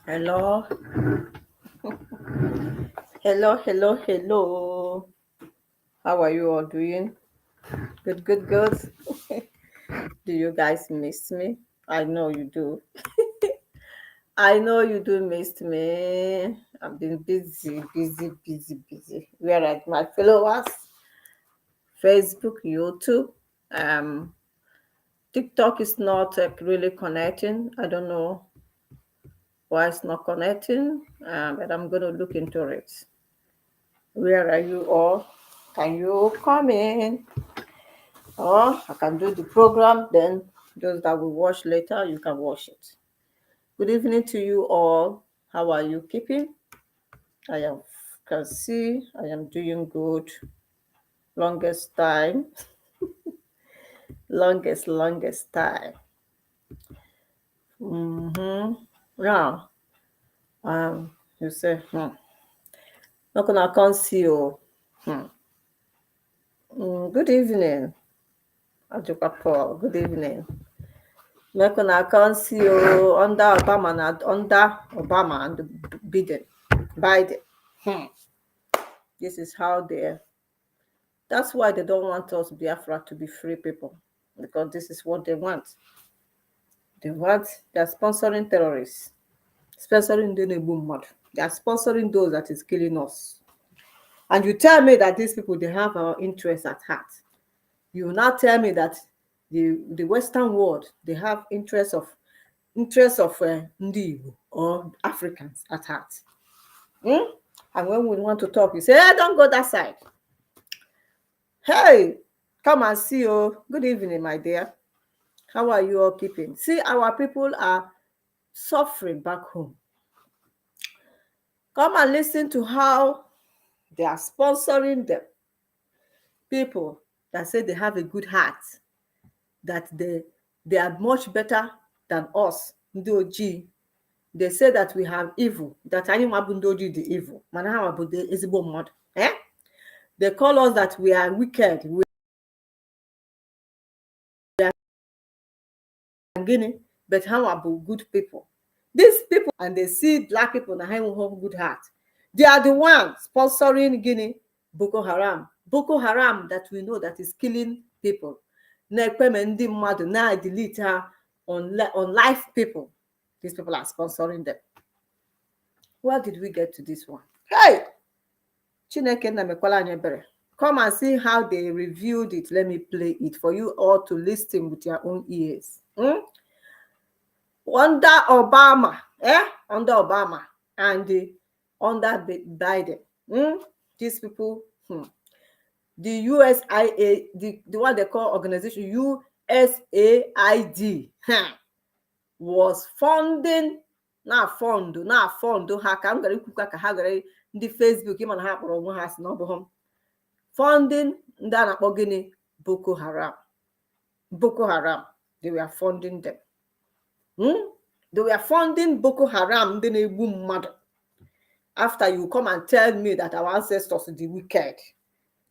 Hello, hello. How are you all doing? Good. Do you guys miss me? I know you do. I know you do miss me. I've been busy. Where are my followers? Facebook, YouTube. Um, TikTok is not really connecting. I don't know why it's not connecting, but I'm going to look into it. Where are you all? Can you come in? Or I can do the program, then those that will watch later, you can watch it. Good evening to you all. How are you keeping? I am can see I am doing good. Longest time. Longest time. Now, you say, not gonna come see you. Good evening, Ajuka Paul. Good evening. Not gonna come see you under Obama and Biden. This is how they. That's why they don't want us Biafra to be free people, because this is what they want. They're sponsoring terrorists, sponsoring the mud. They are sponsoring those that is killing us. And you tell me that these people they have our interests at heart. You will not tell me that the Western world they have interests of Ndi Igbo or Africans at heart. And when we want to talk, you say, hey, don't go that side. Hey, come and see. Oh, good evening, my dear. How are you all keeping? See, our people are suffering back home. Come and listen to how they are sponsoring them. People that say they have a good heart, that they are much better than us, Ndoji. They say that we have evil, that anyone Ndoji the evil. Eh? They call us that we are wicked. We are Guinea, but how about good people? These people, and they see black people na have good heart. They are the ones sponsoring Guinea Boko Haram. Boko Haram that we know that is killing people. Now delete her on life people. These people are sponsoring them. Where did we get to this one? Hey! Chineke na mekwala anyị ebere. Come and see how they reviewed it. Let me play it for you all to listen with your own ears. Under Obama, and under Biden. These people, the USAID, the one they call organization USAID, was funding fund ha ka m gara ikwukwa ka ha gara ndị Facebook ịma na ha kpọrọ onwe ha si na ọ bụ ha funding ndị a na-akpọ gịnị Boko Haram. They were funding them. They were funding Boko Haram ndị na-egbu mmadụ. After you come and tell me that our ancestors are the wicked,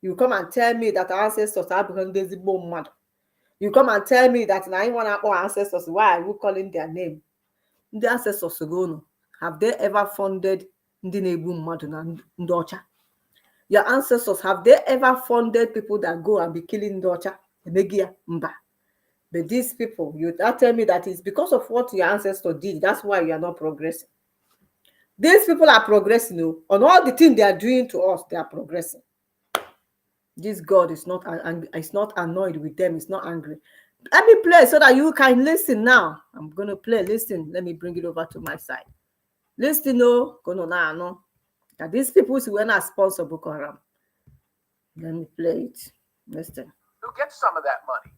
you come and tell me that our ancestors abụghị ndị ezigbo mmadụ, you come and tell me that na anyone akpọ our ancestors, why are you calling their name? Ndị ancestors go, have they ever funded ndị na-egbu mmadụ na ndị ọcha? Your ancestors, have they ever funded people that go and be killing ndị ọcha? Mba. But these people, you tell me that it's because of what your ancestors did. That's why you are not progressing. These people are progressing. On all the things they are doing to us, they are progressing. This God is not annoyed with them. It's not angry. Let me play so that you can listen now. I'm going to play. Listen. Let me bring it over to my side. Listen, that these people who not sponsor Boko Haram. Let me play it. Listen. Who gets some of that money?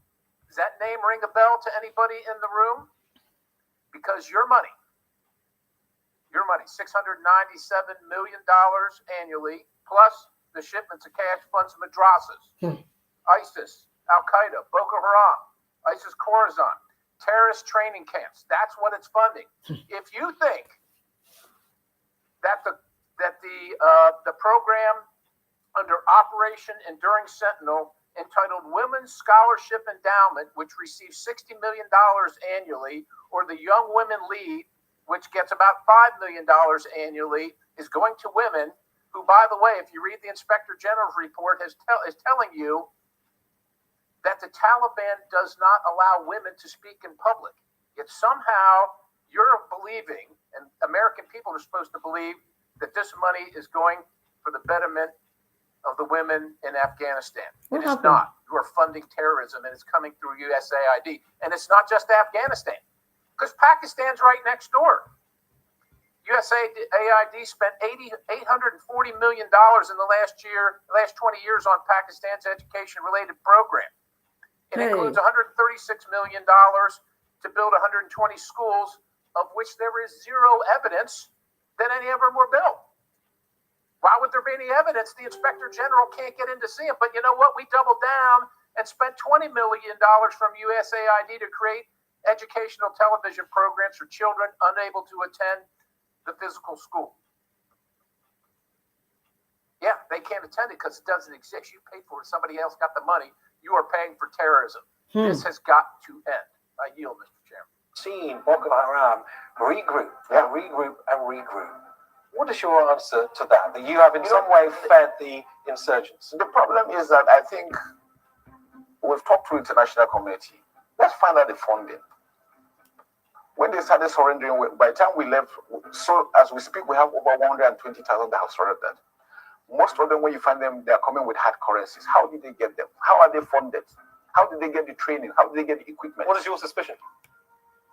Does that name ring a bell to anybody in the room? Because your money, $697 million annually, plus the shipments of cash funds to madrasas, ISIS, Al-Qaeda, Boko Haram, ISIS Khorasan, terrorist training camps. That's what it's funding. If you think that the program under Operation Enduring Sentinel, entitled Women's Scholarship Endowment, which receives $60 million annually, or the Young Women Lead, which gets about $5 million annually, is going to women who, by the way, if you read the Inspector General's report, is telling you that the Taliban does not allow women to speak in public. Yet somehow you're believing, and American people are supposed to believe, that this money is going for the betterment of the women in Afghanistan. It is not. You are funding terrorism, and it's coming through USAID. And it's not just Afghanistan, because Pakistan's right next door. USAID spent $840 million in the last 20 years on Pakistan's education-related program. It includes $136 million to build 120 schools, of which there is zero evidence that any of them were built. Why would there be any evidence? The Inspector General can't get in to see them. But you know what? We doubled down and spent $20 million from USAID to create educational television programs for children unable to attend the physical school. Yeah, they can't attend it because it doesn't exist. You paid for it. Somebody else got the money. You are paying for terrorism. This has got to end. I yield, Mr. Chairman. Seen Boko Haram regroup and regroup. What is your answer to that? That you have in some way fed the insurgents? The problem is that I think we've talked to the international community. Let's find out the funding. When they started surrendering, by the time we left, so as we speak, we have over 120,000 that have surrendered. Most of them, when you find them, they are coming with hard currencies. How did they get them? How are they funded? How did they get the training? How did they get the equipment? What is your suspicion?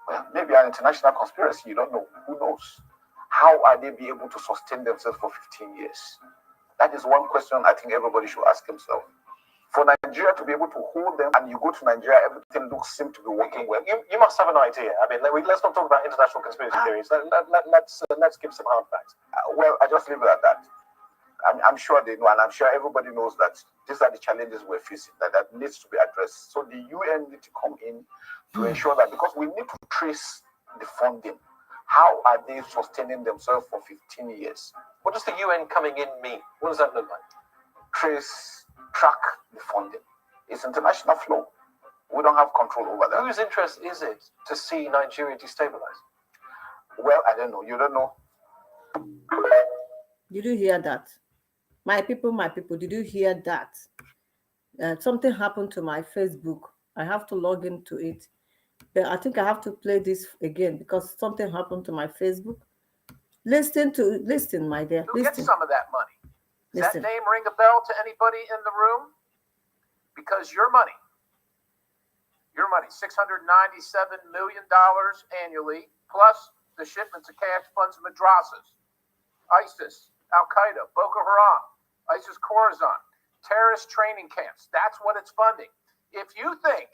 Well, maybe an international conspiracy. You don't know. Who knows? How are they be able to sustain themselves for 15 years? That is one question I think everybody should ask himself. For Nigeria to be able to hold them, and you go to Nigeria, everything seems to be working well. You must have an idea. I mean, let's not talk about international conspiracy theories. Let's give some hard facts. Well, I just leave it at that. I'm sure they know, and I'm sure everybody knows that these are the challenges we're facing, that needs to be addressed. So the UN need to come in to ensure that, because we need to trace the funding. How are they sustaining themselves for 15 years? What does the UN coming in mean? What does that look like? Track the funding. It's international flow. We don't have control over that. Whose interest is it to see Nigeria destabilize? Well, I don't know. You don't know. Did you hear that? My people, did you hear that? Something happened to my Facebook. I have to log into it. But I think I have to play this again because something happened to my Facebook. Listen, my dear. Who gets some of that money? Does Listen. that name ring a bell to anybody in the room? Because your money, $697 million annually, plus the shipments of cash funds and madrasas, ISIS, Al-Qaeda, Boko Haram, ISIS Khorasan, terrorist training camps. That's what it's funding. If you think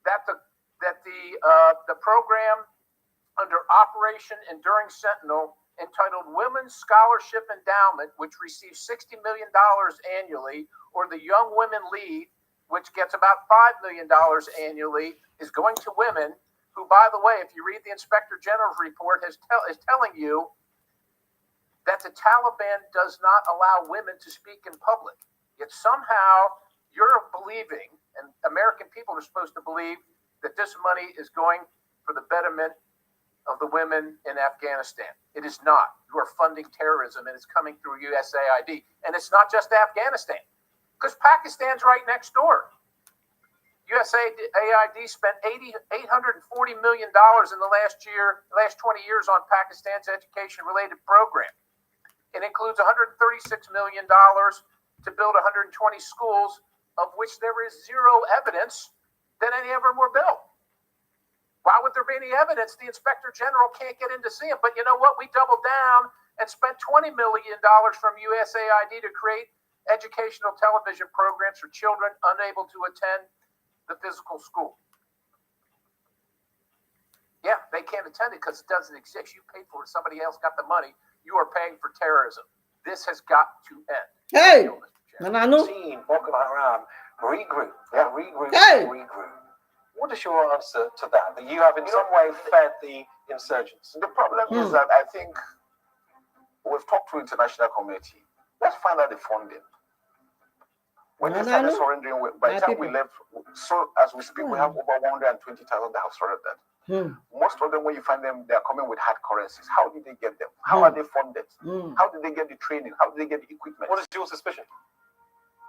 that the program under Operation Enduring Sentinel, entitled Women's Scholarship Endowment, which receives $60 million annually, or the Young Women Lead, which gets about $5 million annually, is going to women who, by the way, if you read the Inspector General's report, is telling you that the Taliban does not allow women to speak in public. Yet somehow you're believing, and American people are supposed to believe, that this money is going for the betterment of the women in Afghanistan. It is not. You are funding terrorism, and it's coming through USAID. And it's not just Afghanistan, because Pakistan's right next door. USAID spent $840 million in the last 20 years on Pakistan's education-related program. It includes $136 million to build 120 schools, of which there is zero evidence that any of them were built. Why would there be any evidence? The Inspector General can't get in to see them. But you know what? We doubled down and spent $20 million from USAID to create educational television programs for children unable to attend the physical school. Yeah, they can't attend it because it doesn't exist. You paid for it. Somebody else got the money. You are paying for terrorism. This has got to end. Hey! Seen Boko Haram regroup and regroup. What is your answer to that? That you have in some way fed the insurgents? The problem is that I think we've talked to the international community. Let's find out the funding. When they started surrendering, by the time we left, so as we speak, we have over 120,000 that have surrendered. Most of them, when you find them, they are coming with hard currencies. How did they get them? How are they funded? How did they get the training? How did they get the equipment? What is your suspicion?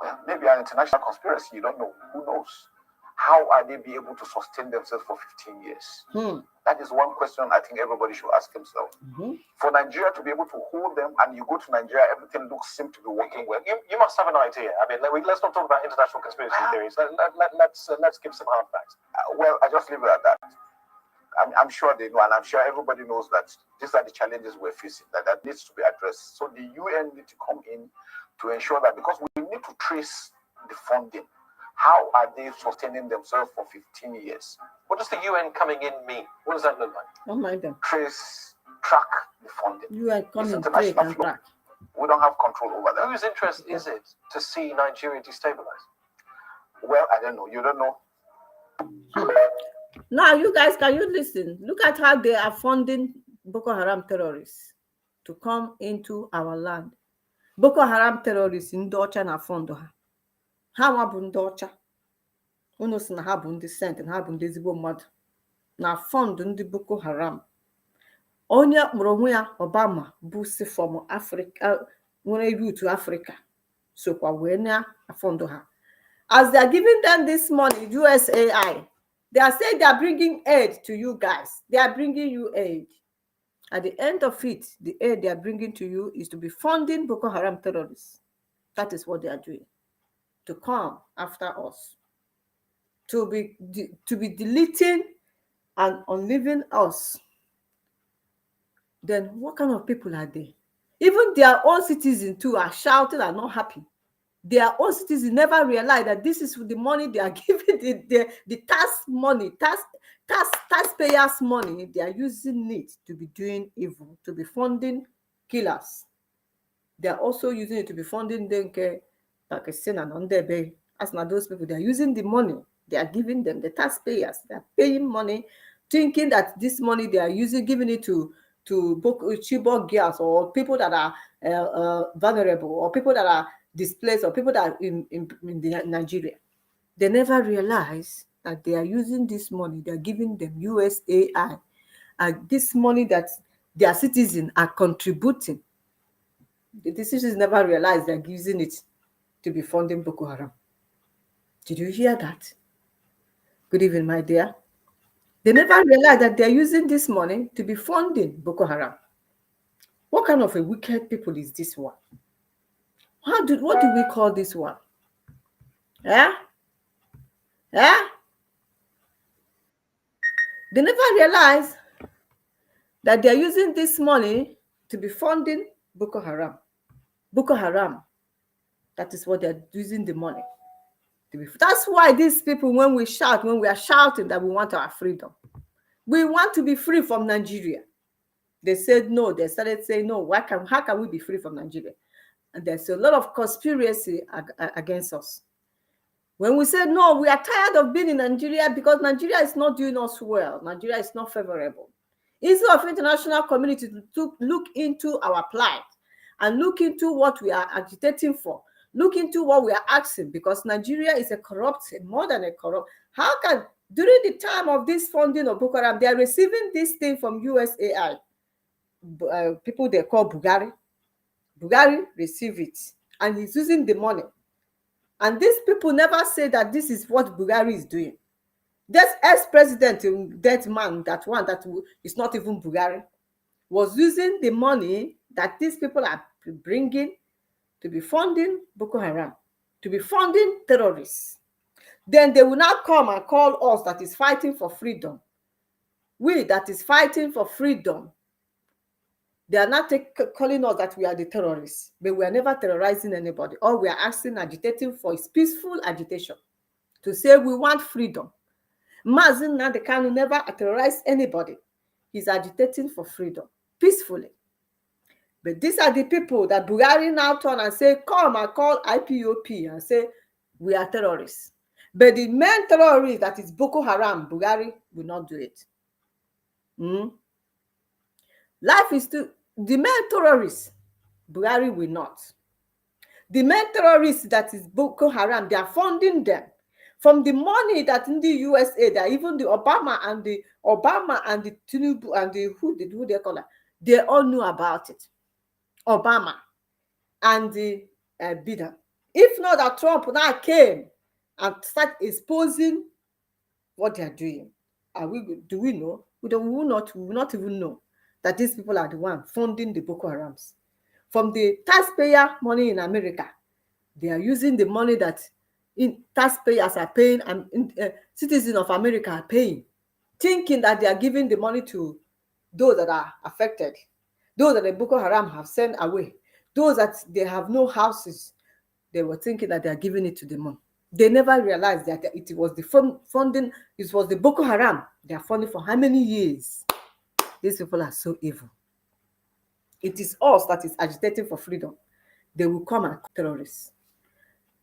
Well, maybe an international conspiracy. You don't know. Who knows? How are they be able to sustain themselves for 15 years? That is one question I think everybody should ask themselves. For Nigeria to be able to hold them, and you go to Nigeria, everything seems to be working well. You must have an idea. I mean, let's not talk about international conspiracy theories. Let's give some hard facts. Well, I just leave it at that. I'm sure they know, and I'm sure everybody knows that these are the challenges we're facing, that needs to be addressed. So the UN need to come in to ensure that, because we need to trace the funding. How are they sustaining themselves for 15 years? What does the UN coming in mean? What does that look like? Don't mind them. Trace, track the funding. UN coming, track and track. We don't have control over that. Whose interest is it to see Nigeria destabilized? Well, I don't know. You don't know. Now, you guys, can you listen? Look at how they are funding Boko Haram terrorists to come into our land. Boko Haram terrorists in Docha na fondo ha. Ha nwa bụ ndị ọcha. Unu si na ha bụ ndị sent na ha bụ ndị ezigbo mmadụ. Na fund ndị Boko Haram. Onye kpọrọ onwe ya Obama bụ si from Africa, nwere root to Africa. So kwa wee na fondo ha. As they are giving them this money, USAID, they are saying they are bringing aid to you guys. They are bringing you aid. At the end of it, the aid they are bringing to you is to be funding Boko Haram terrorists. That is what they are doing. To come after us. To be deleting and unleaving us. Then what kind of people are they? Even their own citizens too are shouting and not happy. Their own citizens never realize that this is the money they are giving, the tax money, taxpayers' money. They are using it to be doing evil, to be funding killers. They are also using it to be funding Denke, Pakistan, and Ondebe. As now those people, they are using the money they are giving them, the taxpayers. They are paying money, thinking that this money they are using, giving it to Chibok girls or people that are vulnerable, or people that are displaced, or people that are in Nigeria. They never realize that they are using this money, they are giving them USAID, and this money that their citizens are contributing. The citizens never realize they are using it to be funding Boko Haram. Did you hear that? Good evening, my dear. They never realize that they are using this money to be funding Boko Haram. What kind of a wicked people is this one? What do we call this one? Yeah? Yeah? They never realize that they are using this money to be funding Boko Haram. Boko Haram. That is what they are using the money to be. That's why these people, when we are shouting that we want our freedom, we want to be free from Nigeria. They said no. They started saying no. How can we be free from Nigeria? And there's a lot of conspiracy against us. When we say no, we are tired of being in Nigeria because Nigeria is not doing us well. Nigeria is not favorable. Instead of international community to look into our plight and look into what we are agitating for, look into what we are asking, because Nigeria is a corrupt, more than a corrupt. How can, during the time of this funding of Boko Haram, they are receiving this thing from USAID, people they call Bugari. Bugari receive it, and he's using the money. And these people never say that this is what Bugari is doing. This ex-president, that man, that one that is not even Bugari, was using the money that these people are bringing to be funding Boko Haram, to be funding terrorists. Then they will not come and call us that is fighting for freedom. We that is fighting for freedom. They are not calling us that we are the terrorists, but we are never terrorizing anybody. All we are asking, agitating for is peaceful agitation. To say we want freedom. Mazin Nadekanu never terrorized anybody. He's agitating for freedom, peacefully. But these are the people that Bugari now turn and say, come and call IPOP and say, we are terrorists. But the main terrorist that is Boko Haram, Bugari will not do it. Life is to the main terrorists, Bugari will not. The main terrorists that is Boko Haram, they are funding them from the money that in the USAID, that even the Obama and the Tinubu and the who they call it, they all knew about it. Obama and the Biden. If not that Trump now came and start exposing what they are doing, do we know? We will not even know that these people are the one funding the Boko Harams. From the taxpayer money in America, they are using the money that taxpayers are paying and citizens of America are paying, thinking that they are giving the money to those that are affected, those that the Boko Haram have sent away, those that they have no houses. They were thinking that they are giving it to the mom. They never realized that it was the funding, it was the Boko Haram they are funding for how many years. These people are so evil. It is us that is agitating for freedom. They will come and terrorists.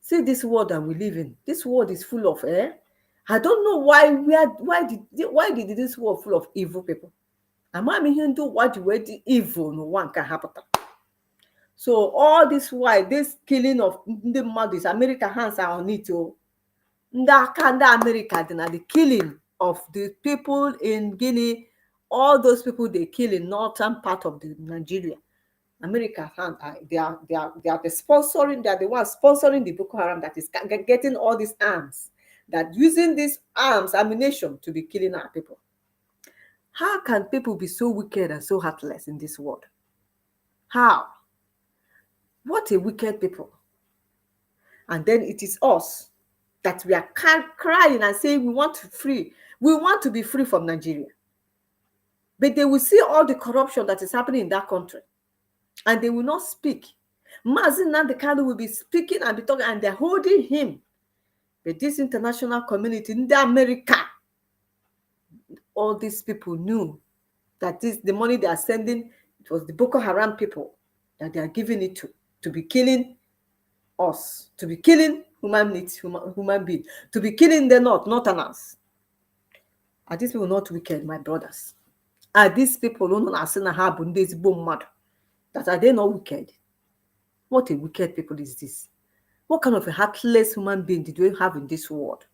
See this world that we live in. This world is full of I don't know why did this world full of evil people? Am I mean do what the way the evil no one can happen? So all this why this killing of the mothers, America hands are on it. America the killing of the people in Guinea, all those people they kill in northern part of the Nigeria. America they are the sponsoring, they are the ones sponsoring the Boko Haram that is getting all these arms, that using these arms, ammunition to be killing our people. How can people be so wicked and so heartless in this world? How? What a wicked people. And then it is us that we are crying and saying we want to be free from Nigeria. But they will see all the corruption that is happening in that country, and they will not speak. Mazi Nnamdi Kanu will be speaking and be talking, and they're holding him. But this international community in America, all these people knew that the money they are sending, it was the Boko Haram people that they are giving it to be killing us, to be killing human beings, to be killing the Northerners. Are these people not wicked, my brothers? Are these people that are they not wicked? What a wicked people is this? What kind of a heartless human being did we have in this world?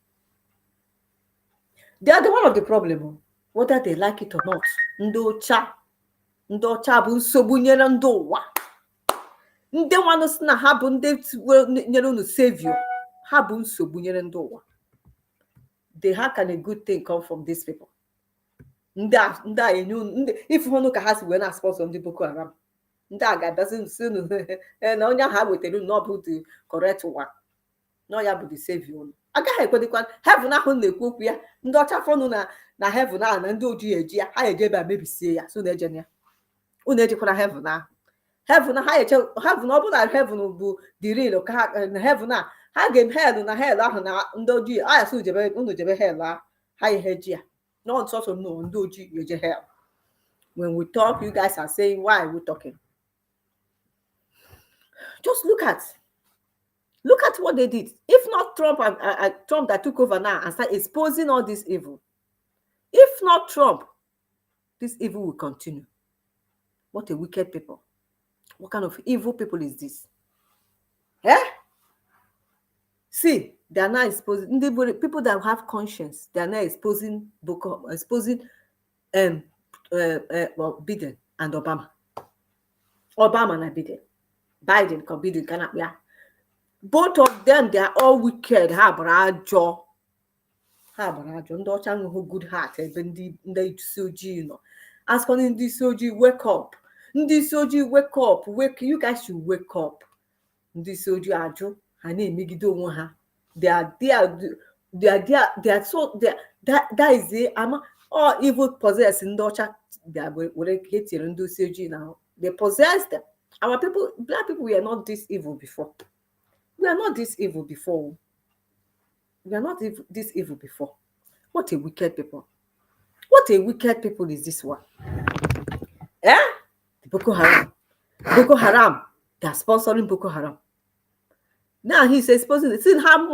They are the one of the problem, whether they like it or not. Ndocha bụ nsogbu nyere ndị ụwa. Ndị nwanụ si na ha bụ ndị nyere unu savior, ha bụ nsogbu nyere ndị ụwa. How can a good thing come from these people? If you ka ha si wee na sponsor ndị Boko Haram, ndị a ga-abịazi nso na onye ahụ ha wetara na ọ bụ the correct one, na ya bụ the savior. Agaghị ekwedịkwa heaven ahụ na-ekwu okwu ya, ndị ọcha fọnụ na heaven ahụ na ndị ojii eji ya, ha ejebe mebisie ya, so na-eje ya. Unu ejikwana heaven ahụ. Heaven ha ọ bụ na heaven bụ the real ka heaven ha ga hell na hell ahụ na ndị ojii so unu jebe hell ahụ ha eji ya. Not sort of no ndị ojii eje hell. When we talk, you guys are saying, why are we talking? Just look at what they did. If not Trump that took over now and start exposing all this evil, if not Trump, this evil will continue. What a wicked people. What kind of evil people is this? See, they are now exposing people that have conscience. They are now exposing Biden and Obama. Obama and Biden cannot be. Both of them, they are all wicked. Ndị ọcha nwere good heart. Ebe ndị isi ojii nọ. As for ndị isi ojii, wake up. Ndị isi ojii, wake up. You guys should wake up. Ndị isi ojii ajụ ha na-emegide onwe ha. That is it. All evil possessed ndị ọcha. They possess them. Our people, black people, we are not this evil before. We are not this evil before. This evil before. What a wicked people. What a wicked people is this one? The Boko Haram. Boko Haram. They are sponsoring Boko Haram. Now he's exposing. See how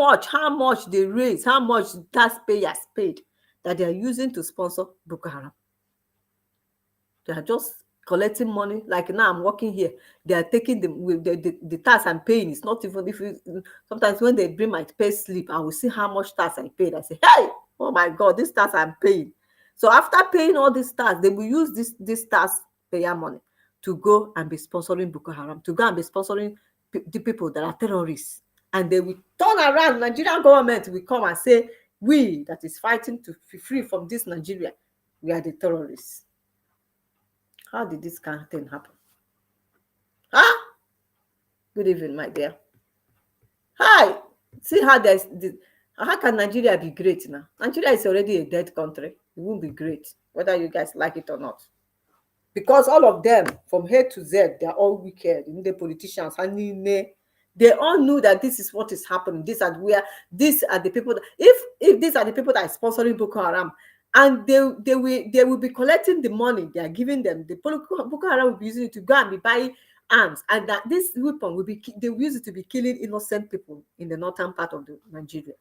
much they raise, how much taxpayers paid that they are using to sponsor Boko Haram. They are just collecting money. Like now I'm working here, they are taking the tax I'm paying. It's not even, if you, sometimes when they bring my pay slip, I will see how much tax I paid. I say, hey, oh my God, this tax I'm paying. So after paying all this tax, they will use this tax payer money to go and be sponsoring Boko Haram, to go and be sponsoring the people that are terrorists. And they will turn around, Nigerian government will come and say, we that is fighting to be free from this Nigeria, we are the terrorists. How did this kind of thing happen? Huh? Good evening, my dear. Hi. See how how can Nigeria be great now? Nigeria is already a dead country. It won't be great, whether you guys like it or not. Because all of them, from A to Z, they're all wicked. The politicians, they all knew that this is what is happening. These are the people that, if these are the people that are sponsoring Boko Haram, and they will be collecting the money they are giving them. The Boko Haram will be using it to go and be buying arms, and that this weapon they will use it to be killing innocent people in the northern part of Nigeria.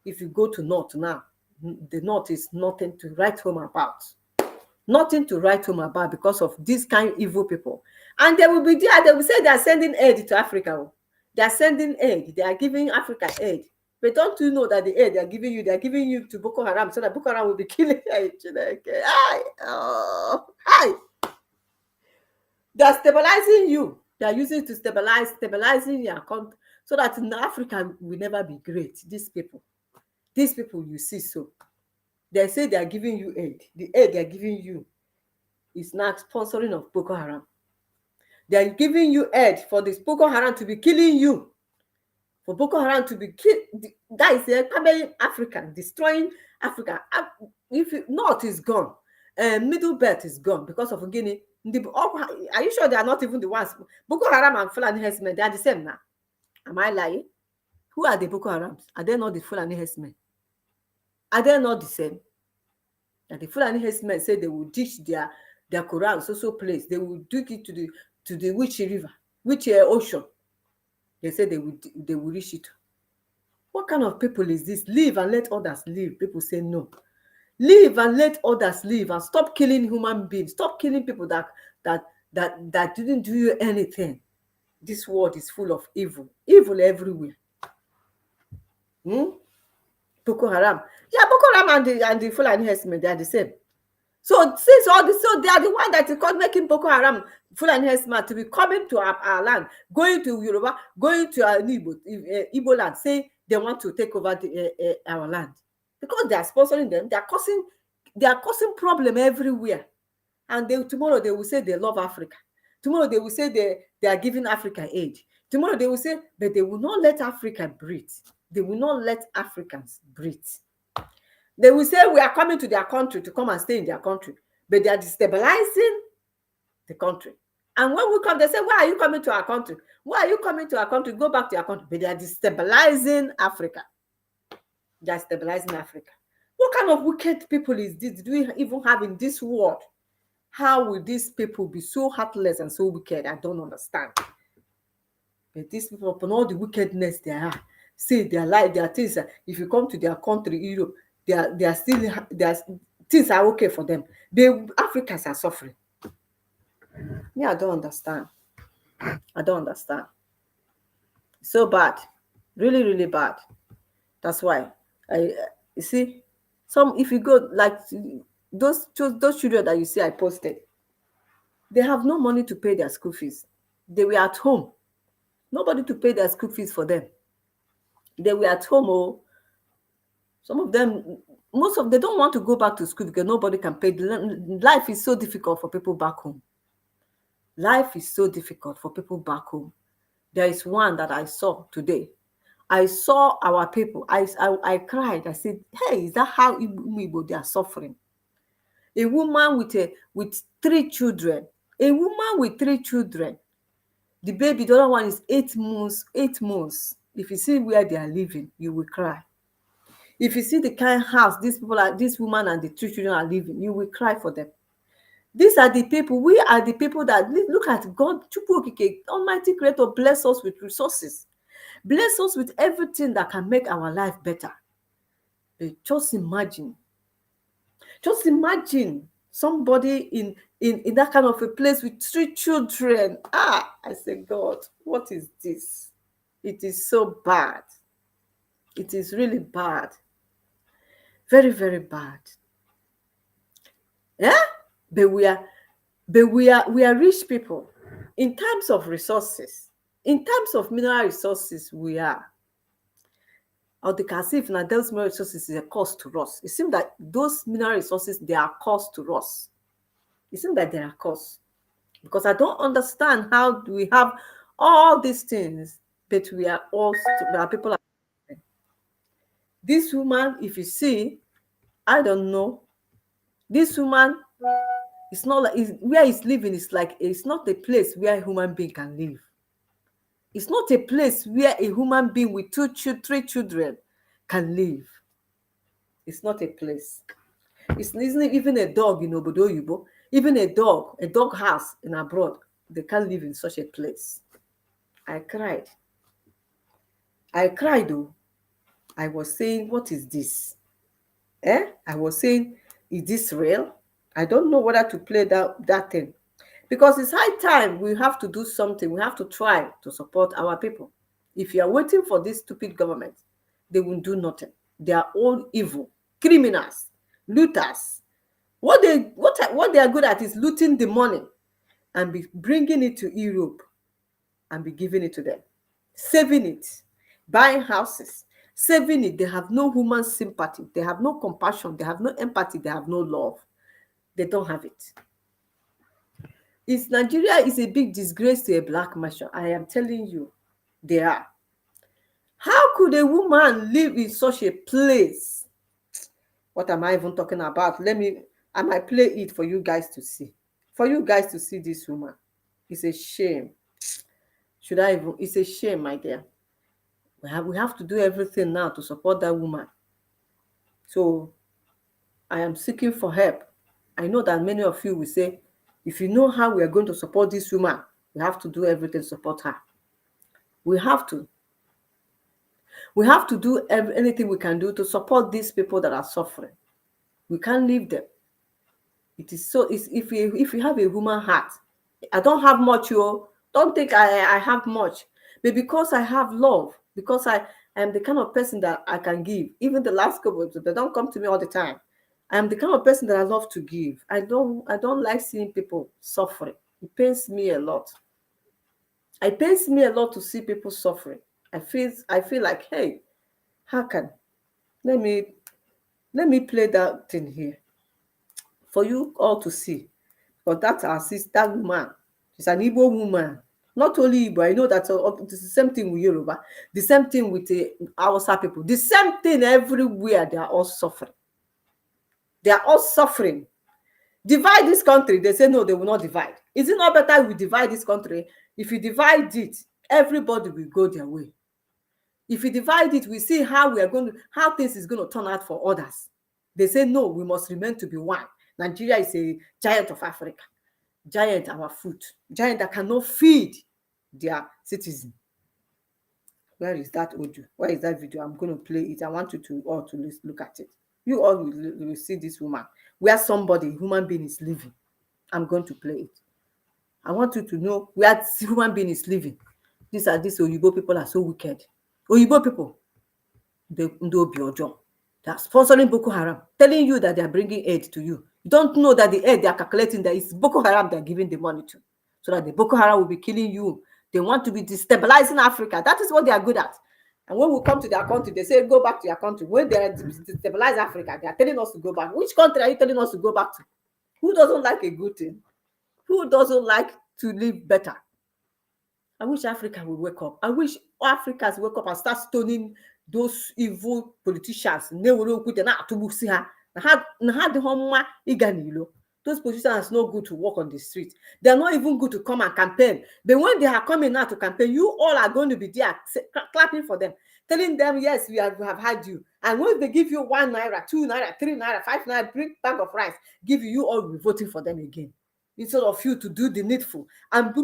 If you go to north now, the north is nothing to write home about. Nothing to write home about because of this kind of evil people. And they will be there. They will say they are sending aid to Africa. They are sending aid. They are giving Africa aid. But don't you know that the aid they are giving you to Boko Haram, so that Boko Haram will be killing hi. They are stabilizing you. They are using it to stabilizing your country, so that in Africa will never be great. These people you see, so they say they are giving you aid. The aid they are giving you is not sponsoring of Boko Haram. They are giving you aid for this Boko Haram to be killing you. For Boko Haram to be killed. That is coming Africa, destroying Africa. If North is gone, Middle Belt is gone because of Guinea. Are you sure they are not even the ones? Boko Haram and Fulani herdsmen, they are the same now. Am I lying? Who are the Boko Harams? Are they not the Fulani herdsmen? Are they not the same? And the Fulani herdsmen say they will ditch their Quran, so place. They will dig it to the which river, which ocean. They say they will reach it. What kind of people is this? Live and let others live. People say no. Live and let others live, and stop killing human beings. Stop killing people that didn't do you anything. This world is full of evil. Evil everywhere. Boko Haram. Yeah, Boko Haram and the Fulani herdsmen, they are the same. So since all this, so they are the one that is called making Boko Haram, Fulani herdsmen, to be coming to our land, going to Yoruba, going to Igbo land, say they want to take over our land. Because they are sponsoring them, they are causing problem everywhere. And tomorrow they will say they love Africa. Tomorrow they will say they are giving Africa aid. Tomorrow they will say, but they will not let Africa breathe. They will not let Africans breathe. They will say we are coming to their country to come and stay in their country, but they are destabilizing the country. And when we come, they say, why are you coming to our country? Why are you coming to our country? Go back to your country. But they are destabilizing Africa. They are stabilizing Africa. What kind of wicked people is this? Do we even have in this world? How will these people be so heartless and so wicked? I don't understand. But these people, upon all the wickedness they are, see their life, their things. If you come to their country, Europe, they are still, things are okay for them. The Africans are suffering. Me, I don't understand. I don't understand. So bad, really, really bad. That's why you see, if you go like those children that you see I posted, they have no money to pay their school fees. They were at home, nobody to pay their school fees for them. They were at home. Oh, some of them, they don't want to go back to school because nobody can pay. Life is so difficult for people back home. Life is so difficult for people back home. There is one that I saw today. I saw our people. I cried. I said, hey, is that how Igbo they are suffering? A woman with 3 children. A woman with 3 children. The baby, the other one is 8 months. 8 months. If you see where they are living, you will cry. If you see the kind of house this woman and the 3 children are living, you will cry for them. These are the people. We are the people that look at God. Almighty Creator, bless us with resources. Bless us with everything that can make our life better. But just imagine Somebody in that kind of a place with 3 children. I say, God, what is this? It is so bad. It is really bad. Very, very bad. Yeah? But we are rich people. In terms of resources, in terms of mineral resources, we are. Or the casif now, those mineral resources is a cost to us. It seems that those mineral resources, they are cost to us. It seems that they are cost. Because I don't understand how do we have all these things, but we are people. This woman, if you see, I don't know. This woman, it's not like where he's living is like it's not a place where a human being can live. It's not a place where a human being with 3 children can live. It's not a place. It's isn't even a dog in Obodo Oyibo. Even a dog house in abroad, they can't live in such a place. I cried. Though. I was saying, what is this? I was saying, is this real? I don't know whether to play that thing. Because it's high time we have to do something. We have to try to support our people. If you are waiting for this stupid government, they will do nothing. They are all evil, criminals, looters. What they are good at is looting the money and be bringing it to Europe and be giving it to them, saving it, buying houses, saving it. They have no human sympathy. They have no compassion. They have no empathy. They have no love. They don't have it. Nigeria is a big disgrace to a black nation. I am telling you, they are. How could a woman live in such a place? What am I even talking about? I might play it for you guys to see. For you guys to see this woman. It's a shame. It's a shame, my dear. We have to do everything now to support that woman. So I am seeking for help. I know that many of you will say, if you know how we are going to support this woman, we have to do everything to support her. We have to. We have to do anything we can do to support these people that are suffering. We can't leave them. It is so. If you have a human heart, I don't have much. You don't think I have much, but because I have love, because I am the kind of person that I can give. Even the last couple, they don't come to me all the time. I am the kind of person that I love to give. I don't like seeing people suffering. It pains me a lot. It pains me a lot to see people suffering. I feel like, hey, how can let me play that thing here for you all to see. But that's our sister woman. She's an Igbo woman. Not only Igbo, I know that it's the same thing with Yoruba, the same thing with the Hausa people, the same thing everywhere. They are all suffering. They are all suffering. Divide this country. They say no, they will not divide. Is it not better we divide this country? If you divide it, everybody will go their way. If you divide it, we see how things is going to turn out for others. They say no, we must remain to be one. Nigeria is a giant of Africa. Giant our food. Giant that cannot feed their citizens. Where is that audio? Where is that video? I'm going to play it. I want you to all to look at it. You all will see this woman where human being is living. I'm going to play it. I want you to know where human being is living. These Oyibo people are so wicked. Oyibo people, they are sponsoring Boko Haram, telling you that they are bringing aid to you. You don't know that the aid they are calculating that it's Boko Haram they are giving the money to, so that the Boko Haram will be killing you. They want to be destabilizing Africa. That is what they are good at. And when we come to their country, they say, go back to your country. When they destabilize Africa, they are telling us to go back. Which country are you telling us to go back to? Who doesn't like a good thing? Who doesn't like to live better? I wish Africa would wake up. I wish Africans wake up and start stoning those evil politicians. Those politicians are not good to walk on the street. They're not even good to come and campaign. But when they are coming out to campaign, you all are going to be there clapping for them, telling them, yes, we have had you. And when they give you 1 naira, 2 naira, 3 naira, 5 naira, bring bag of rice, give you all will be voting for them again. Instead of you to do the needful. And say,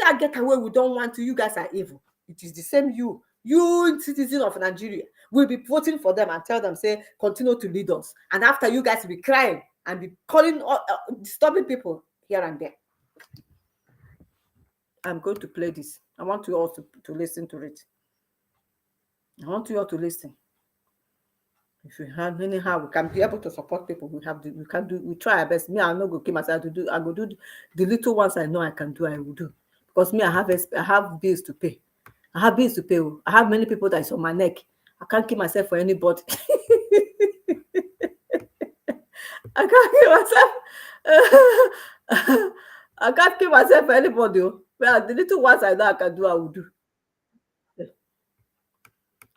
I get away, we don't want to. You guys are evil. It is the same you You citizens of Nigeria will be voting for them and tell them, say, continue to lead us. And after you guys will be crying and be calling, disturbing people here and there. I'm going to play this. I want you all to listen to it. I want you all to listen. If you have anyhow, we can be able to support people. We try our best. Me, I'm not going to keep myself to do. I go do the little ones I know I can do. I will do, because me, I have bills to pay. I have bills to pay. I have many people that is on my neck. I can't keep myself for anybody. I can't keep myself. I can't keep myself for anybody. Well, the little ones I know I can do, I will do.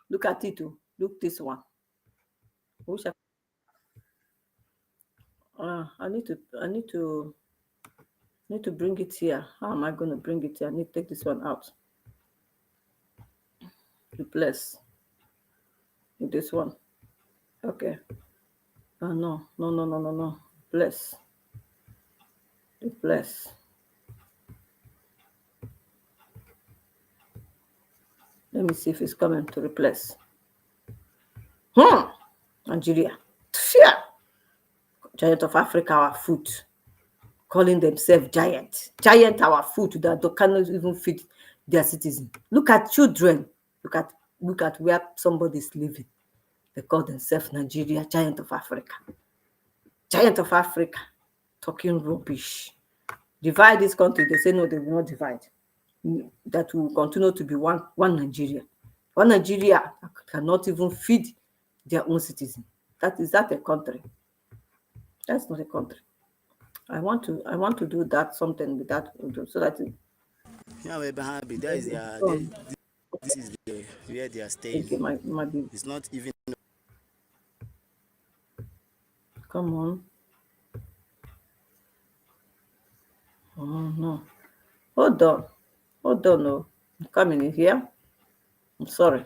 Look at it. Look this one. I need to bring it here. How am I going to bring it here? I need to take this one out. Replace with this one. Okay. No. Replace. Let me see if it's coming to replace. Nigeria. Yeah. Giant of Africa, our foot. Calling themselves giant. Giant, our foot that cannot even feed their citizens. Look at children. Look at where somebody is living. They call themselves Nigeria, giant of Africa. Giant of Africa. Talking rubbish. Divide this country. They say no, they will not divide. That will continue to be one Nigeria. One Nigeria cannot even feed their own citizens. Is that a country? That's not a country. I want to do that, something with that, so that this is where they are staying. It's not even. Come on. Oh no. Hold on. No. I'm coming in here. I'm sorry.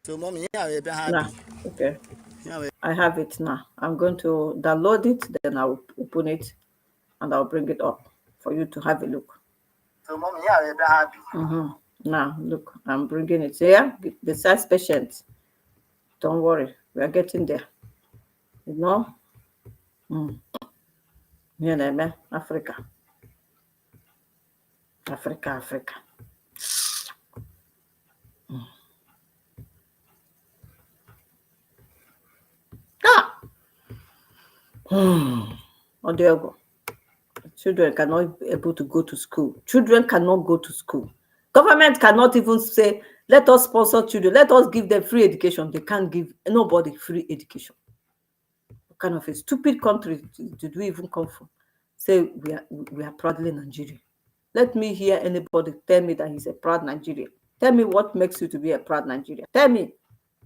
So, mommy, happy. Nah, okay. I have it now. I'm going to download it, then I'll open it, and I'll bring it up for you to have a look. So, mommy, happy. Now, look, I'm bringing it here. The size patient. Don't worry, we are getting there. You know? Here, Africa. Oh, there you go. Children cannot be able to go to school. Children cannot go to school. Government cannot even say, let us sponsor children. Let us give them free education. They can't give nobody free education. What kind of a stupid country did we even come from? Say we are proudly Nigerian. Let me hear anybody tell me that he's a proud Nigerian. Tell me what makes you to be a proud Nigerian. Tell me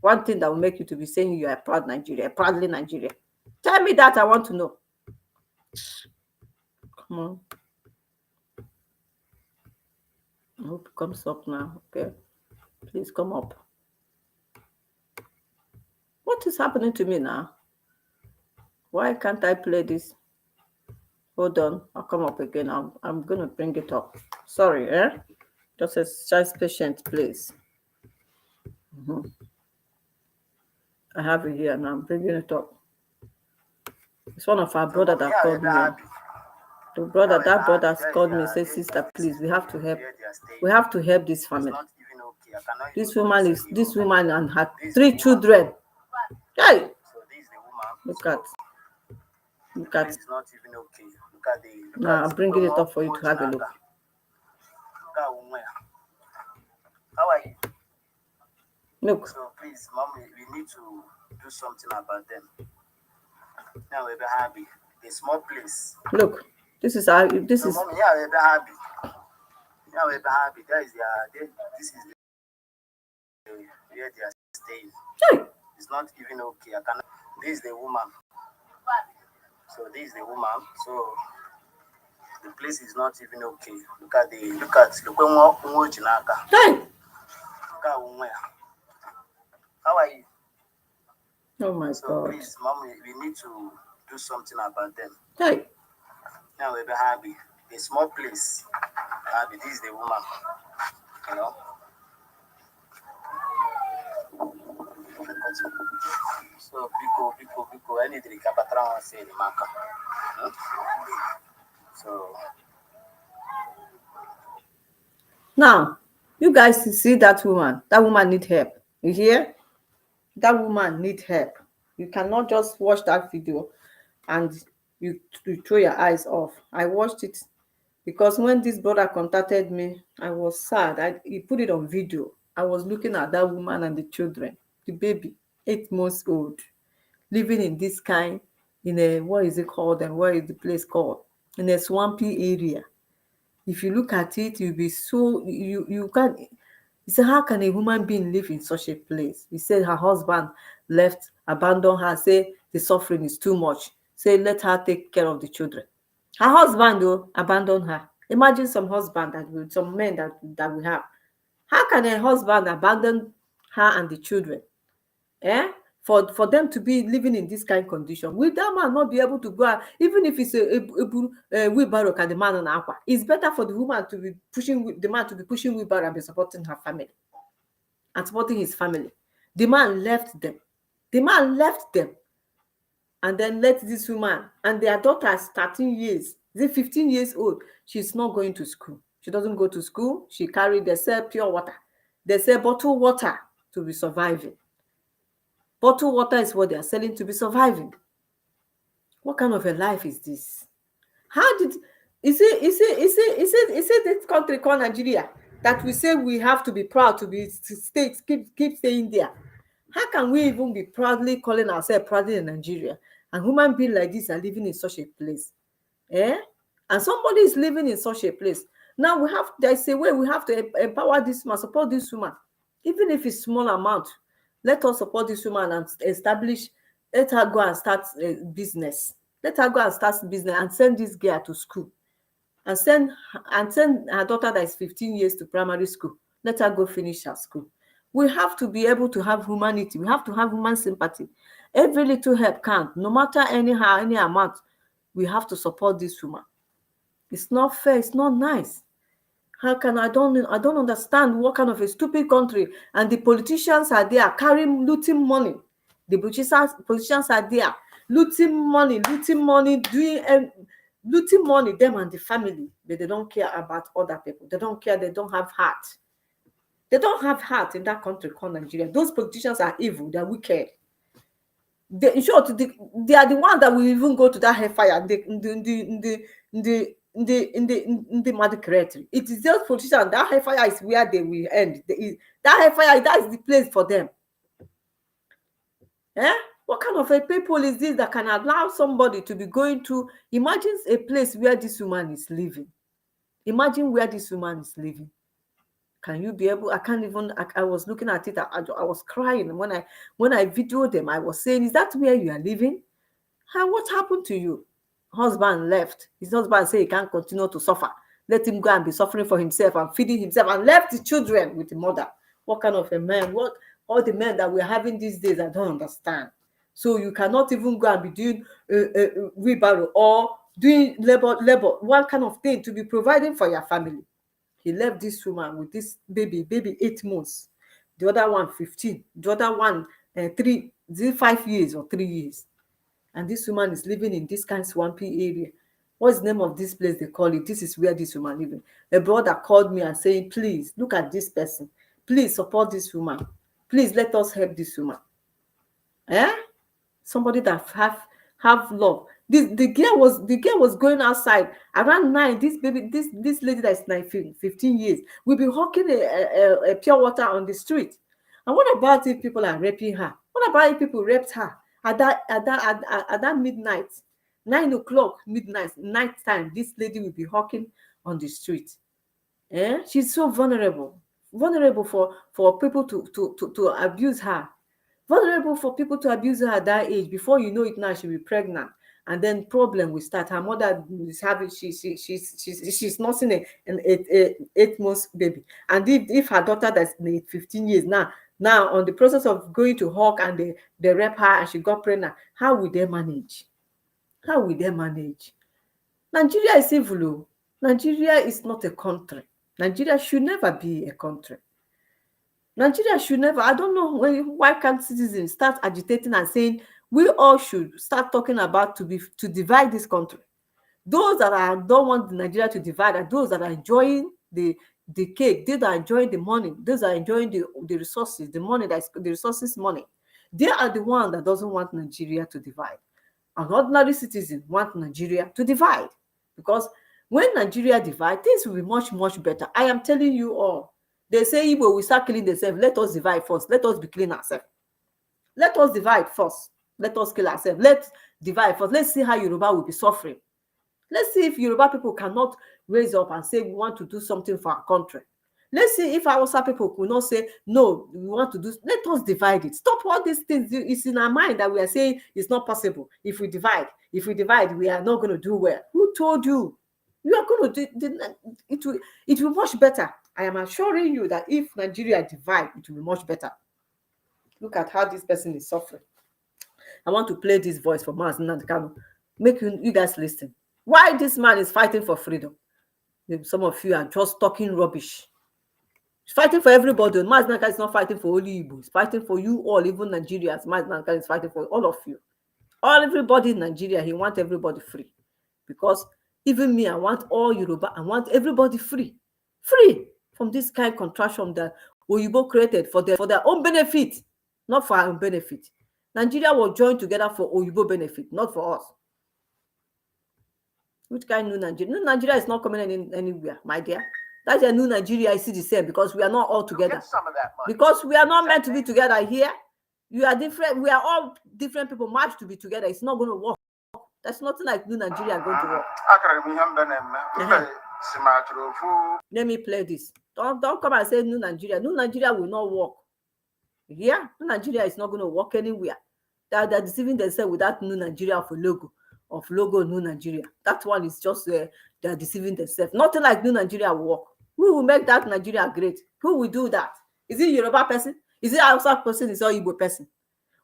one thing that will make you to be saying you are a proud Nigerian, proudly Nigerian. Tell me that, I want to know. Come on. I hope it comes up now. Okay. Please come up. What is happening to me now? Why can't I play this? Hold on. I'll come up again. I'm going to bring it up. Sorry, Just as patient, please. I have it here now. I'm bringing it up. It's one of our brother that called me. That brother called me and said, sister, please, we have to help. We have to help this family. This woman and her 3 children. Hey! Look at. It's not even okay. Look at the. Now I'm bringing it up for you to have a look. How are you? Look. So please, mom, we need to do something about them. Now we're happy. A small place. Look, this is our. This so is. Mom, yeah, we're happy. Yeah, we're happy. This is where they are staying. Hey. It's not even okay. This is the woman. So this is the woman. So the place is not even okay. Look at Hey. Look at how are you? Oh my God. Please, mom, we need to do something about them. Hey. Now we're happy. A small place. Happy. This is the woman. You know. nothing. So Biko, I need the Capatra say the marker. So now, you guys see that woman. That woman need help. You hear? That woman need help. You cannot just watch that video and you throw your eyes off. I watched it because when this brother contacted me, I was sad. He put it on video. I was looking at that woman and the children, the baby, 8 months old, living in this kind, in a, what is it called and where is the place called? In a swampy area. If you look at it, you'll be so, you can't, he said, how can a human being live in such a place? He said her husband left, abandoned her, say the suffering is too much. Say, let her take care of the children. Her husband, though, abandoned her. Imagine some husband some men that we have. How can a husband abandon her and the children? For them to be living in this kind of condition, will that man not be able to go out, even if it's a wheelbarrow? Can the man on aqua? It's better for the woman to be pushing, the man to be pushing wheelbarrow and be supporting her family and supporting his family. The man left them. The man left them and then let this woman, and their daughter is 13 years, is 15 years old. She's not going to school. She doesn't go to school. She carried, they sell pure water. They sell bottled water to be surviving. Bottled water is what they are selling to be surviving. What kind of a life is this? How did is it this country called Nigeria that we say we have to be proud to stay, keep staying there? How can we even be proudly calling ourselves proudly in Nigeria, and human beings like this are living in such a place? And somebody is living in such a place. Now there's a way we have to empower this man, support this woman, even if it's small amount. Let us support this woman and establish, let her go and start a business. Let her go and start business and send this girl to school. And send her daughter that is 15 years to primary school. Let her go finish her school. We have to be able to have humanity. We have to have human sympathy. Every little help counts. No matter any amount, we have to support this woman. It's not fair. It's not nice. How can I don't understand what kind of a stupid country, and the politicians are there looting money. The politicians are there looting money, doing looting money, them and the family, but they don't care about other people. They don't care. They don't have heart. They don't have heart in that country called Nigeria. Those politicians are evil. They're wicked. In short, they are the ones that will even go to that hellfire in the Niggeria. It is those politicians. That hellfire is where they will end. That hellfire, that is the place for them. What kind of a people is this that can allow somebody to be going to? Imagine a place where this woman is living. Imagine where this woman is living. Can you be able? I can't even. I was looking at it. I was crying when I videoed them. I was saying, "Is that where you are living? What happened to you?" Husband left. His husband said he can't continue to suffer. Let him go and be suffering for himself and feeding himself, and left the children with the mother. What kind of a man? What all the men that we're having these days? I don't understand. So you cannot even go and be doing wheelbarrow or doing labor. What kind of thing to be providing for your family? He left this woman with this baby 8 months. The other one 15. The other one 5 years or 3 years. And this woman is living in this kind of swampy area. What's the name of this place they call it? This is where this woman living. A brother called me and saying, please look at this person. Please support this woman. Please let us help this woman. Somebody that have love. The girl was going outside around 9. This lady that is 15 years will be hawking a pure water on the street. And what about if people are raping her? What about if people raped her at that midnight, 9 o'clock night time? This lady will be hawking on the street. She's so vulnerable for people to abuse her. Vulnerable for people to abuse her at that age. Before you know it, now she'll be pregnant, and then problem will start. Her mother is having she's nursing an 8 months baby, and if her daughter that's 15 years now on the process of going to hawk and they rape her and she got pregnant, how will they manage? Nigeria is evil. Nigeria is not a country. Nigeria should never be a country. Nigeria should never, I don't know why can't citizens start agitating and saying we all should start talking about to divide this country. Those that don't want Nigeria to divide are those that are enjoying the cake, those that are enjoying the money, those that are enjoying the resources, the money that's the resources money. They are the one that doesn't want Nigeria to divide. An ordinary citizen want Nigeria to divide, because when Nigeria divide, things will be much, much better. I am telling you all. They say Igbo will start killing themselves. Let us divide first. Let us be clean ourselves. Let us divide first. Let us kill ourselves. Let's divide first. Let's see how Yoruba will be suffering. Let's see if Yoruba people cannot raise up and say we want to do something for our country. Let's see if Hausa people will not say, no, we want to do, let us divide it. Stop all these things. It's in our mind that we are saying it's not possible. If we divide, we are not going to do well. Who told you? You are going to do it will be much better. I am assuring you that if Nigeria divide, it will be much better. Look at how this person is suffering. I want to play this voice for Mazen Nandekano. Make you guys listen. Why this man is fighting for freedom? Some of you are just talking rubbish. He's fighting for everybody. Mazen Nandekano is not fighting for only Igbo. He's fighting for you all, even Nigerians. Mazen Nandekano is fighting for all of you. Everybody in Nigeria, he wants everybody free. Because even me, I want all Yoruba, I want everybody free. Free from this kind of contraction that Oyibo created for their own benefit, not for our own benefit. Nigeria will join together for Oyibo benefit, not for us. Which kind of new Nigeria? New Nigeria is not coming anywhere, my dear. That's a new Nigeria. I see the same, because we are not all together. Get some of that money. Because we are not meant to be together here. You are different. We are all different people matched to be together. It's not going to work. That's nothing like new Nigeria going to work. Let me play this. Don't come and say new Nigeria. New Nigeria will not work. Yeah, new Nigeria is not going to work anywhere. They're deceiving themselves with that new Nigeria of logo new Nigeria. That one is just they're deceiving themselves. Nothing like new Nigeria will work. Who will make that Nigeria great? Who will do that? Is it Yoruba person? Is it Hausa person? Is it Igbo person?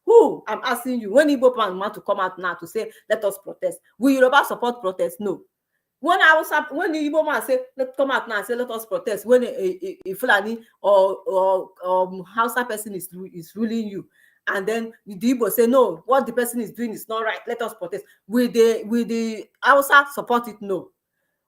Who? I'm asking you. When Igbo man want to come out now to say, let us protest. Will Yoruba support protest? No. When the Igbo man say, let's come out now and say, let us protest, when a Fulani or Hausa person is ruling you, and then the Igbo say, no, what the person is doing is not right, let us protest. Will the Hausa support it? No.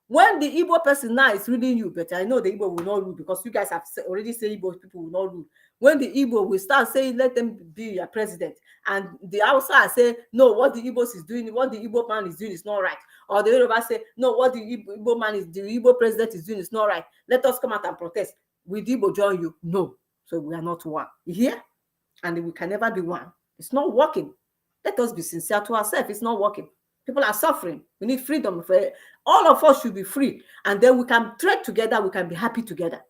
When the Igbo person now is ruling you, but I know the Igbo will not rule, because you guys have already said Igbo people will not rule. When the Igbo will start saying, let them be your president, and the Hausa say, no, what the Igbos is doing, what the Igbo man is doing is not right. Or the Yoruba say, no, what the Igbo man is, the Igbo president is doing is not right. Let us come out and protest. Will the Igbo join you? No. So we are not one. You hear? And we can never be one. It's not working. Let us be sincere to ourselves. It's not working. People are suffering. We need freedom. All of us should be free. And then we can trade together. We can be happy together.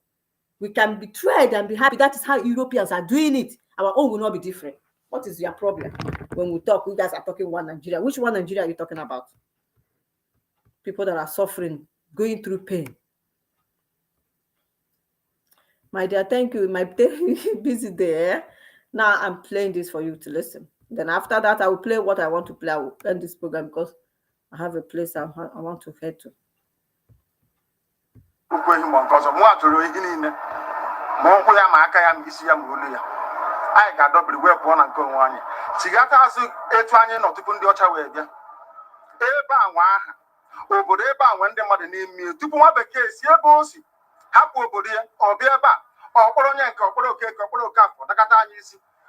We can be trade and be happy. That is how Europeans are doing it. Our own will not be different. What is your problem? When we talk, you guys are talking one Nigeria. Which one Nigeria are you talking about? People that are suffering, going through pain. My dear, thank you. My busy there. Now I'm playing this for you to listen. Then after that, I will play what I want to play. I will end this program because I have a place I want to head to.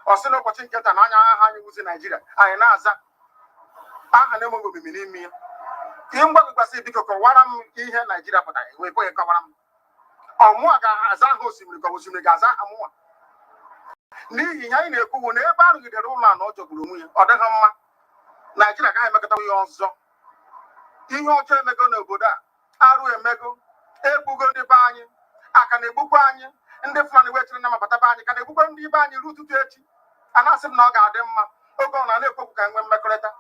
Osino pochin keta na anya ha anyi wuzi Nigeria anyị na-aza aha na emongo mimi n'imi ya imgba gbasi biko ko wara m ihe Nigeria pụtara we ko ko wara m ọmụ aga aza ha osimiri ko osimiri ga-aza ha mụwa n'ihi ihe anyị na-ekwu na ebe arụgidere ụlọ a na ọjọgburu onwe ya ọ dịghị mma Nigeria gaghị emekọta ihe ọzọ ihe ọjọọ emego n'obodo a arụ emego egbugo ndị be anyị aka na-egbukwa anyị ndị Fulani wetiri na mabata be anyị ka na-egbukwa ndị be anyị ruo ụtụtụ echi anasị m na ọ ga-adị mma oge ọ na-ekwu ka enwe mmekọrịta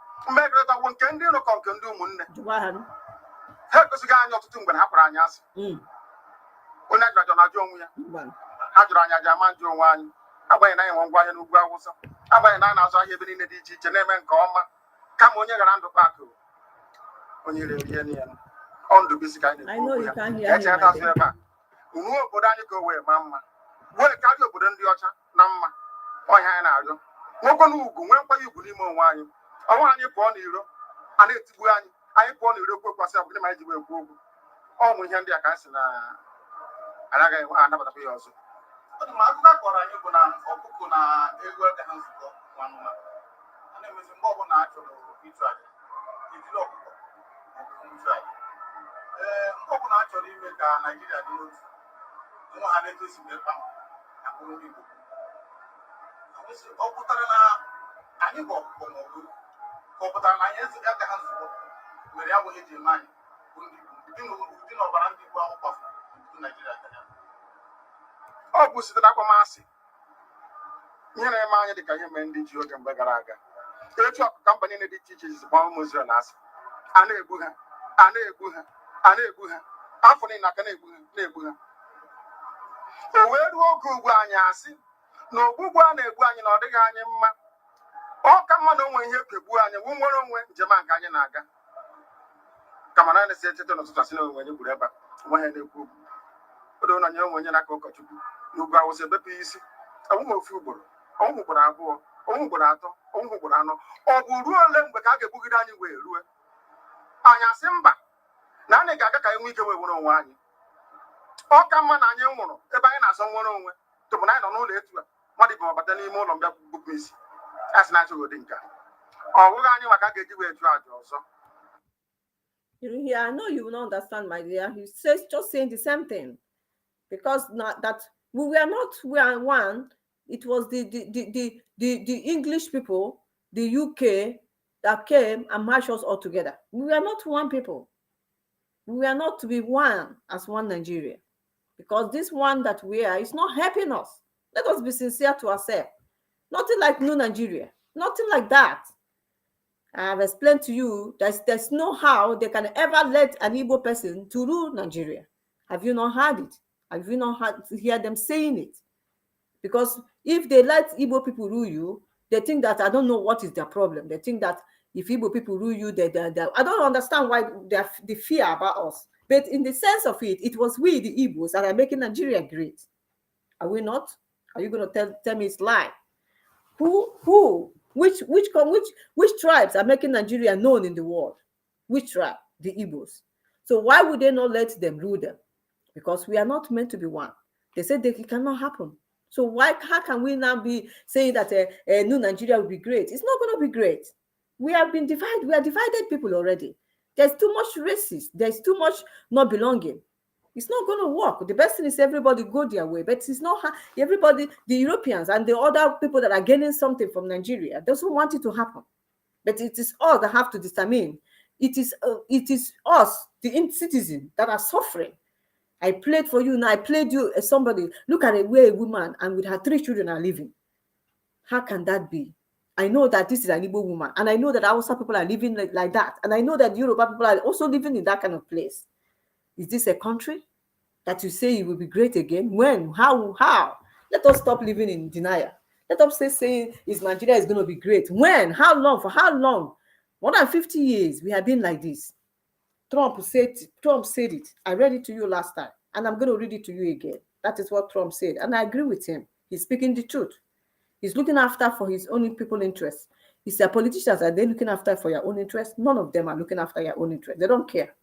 bụ nke ndị ịrụkọ nke ndị ụmụnne ha ekosighị anyị ọtụtụ mgbe ha kpọrọ anyị asị onye ajụjụ na-ajụ onwe ya ha jụrụ anyị aja ama njụ onwe anyị agbanyeghị na anyị nwe ngwa ahịa n'ugwu Awụsa agbanyeghị na a na-azụ ahịa ebe niile dị iche iche na-eme nke ọma kama onye gara ndụ kpakụ onye rie ya ọ ndụ bisi ka anyị na-ekwu ya eche ya azụ ebe a unu obodo anyị ka o wee maa mma wee karịa obodo ndị ọcha na mma ọhịa anyị na-arịọ nwekwa n'ugwu nwee mkpanye ugwu n'ime onwe anyị ọnwa anyị pụọ n'iro a na-etigbu anyị pụọ n'iro kwekwasị ọbụla ma anyị ji wee ekwu okwu ọmụ ihe ndị a ka anyị si na anaghị anabatakwa ya ọzọ. Ma akụkọ a kọrọ anyị bụ na ọkụkọ na ewu ede ha nzukọ anụmanụ a na-emezi mgbe ọbụla a chọrọ ịchụ aja ejiri ọkụkọ ịchụ aja. Mgbe ọbụla a chọrọ ime ka Naijiria dị n'otu nwa ha na-edozi mekpa akpụrụ ndị Igbo ọ pụtara na anyị bụ ọkụkọ ma ọ bụ ka ọ pụtara na anyị ede ha nzukọ mere ya bụ ihe ji eme anyị bụ ndị Igbo ụdị na ọbara ndị Igbo ahụ kwafuru ndị Naijiria gara ọ bụ site n'akpọmasị ihe na-eme anyị dịka ihe mere ndị ji oge mgbe gara aga etu ọkụka mba niile dị iche iche ji gbaa ụmụ Izrel asị a na-egbu ha afọ niile aka na-egbu ha o wee ruo oge ugbu anyị asị na ogbugbu a na-egbu anyị na ọ dịghị anyị mma ọ ka mma na onwe ihe kegbu anyị wu nwere onwe njem a nke anyị na-aga kama na na-esi echeta n'ụtụtụ asị na onwe anyị gburu ebe a nwe ha na-ekwu okwu odo na nye onwe onye n'aka ụkọchukwu n'ugwu awụsa ebepụ isi ọnwụ ofu ugboro ọnwụ ugboro abụọ ọnwụ ugboro atọ ọnwụ ugboro anọ ọ bụ ruo ole mgbe ka a ga-egbugide anyị wee rue anyị asị mba na anyị ga-aga ka anyị nwee ike wee nwere onwe anyị ọ ka mma na anyị nwụrụ ebe anyị na-azọ nwere onwe tupu na anyị nọ n'ụlọ etu a mmadụ ibe mabata n'ime ụlọ mbịa gbupụ isi a sị na achọghị ụdị nke ọ bụghị anyị maka a ga-eji wee jụọ àjà ọzọ. I know you will not understand, my dear. He says just saying the same thing. Because not that we are one. It was the English people, the UK, that came and marched us all together. We are not one people. We are not to be one as one Nigeria. Because this one that we are is not helping us. Let us be sincere to ourselves. Nothing like New Nigeria. Nothing like that. I have explained to you that there's no how they can ever let an Igbo person to rule Nigeria. Have you not heard it? Have you not heard to hear them saying it? Because if they let Igbo people rule you, they think that I don't know what is their problem. They think that if Igbo people rule you, they I don't understand why they fear about us. But in the sense of it, it was we, the Igbos, that are making Nigeria great. Are we not? Are you going to tell me it's lie? Which tribes are making Nigeria known in the world? Which tribe? The Igbos. So why would they not let them rule them? Because we are not meant to be one. They said it cannot happen. So how can we now be saying that a new Nigeria will be great? It's not going to be great. We have been divided. We are divided people already. There's too much racism. There's too much not belonging. It's not going to work. The best thing is everybody go their way, but it's not everybody, the Europeans and the other people that are gaining something from Nigeria doesn't want it to happen. But it is us that have to determine. It is us, the citizens, that are suffering. I played for you, now I played you as somebody. Look at the way a woman and with her 3 children are living. How can that be? I know that this is an Igbo woman, and I know that Hausa people are living like that, and I know that Yoruba people are also living in that kind of place. Is this a country that you say it will be great again? When? How? Let us stop living in denial. Let us say Nigeria is going to be great. When? How long? For how long? More than 50 years we have been like this. Trump said it. I read it to you last time, and I'm going to read it to you again. That is what Trump said, and I agree with him. He's speaking the truth. He's looking after for his own people interests. He said, politicians, are they looking after for your own interests? None of them are looking after your own interests. They don't care.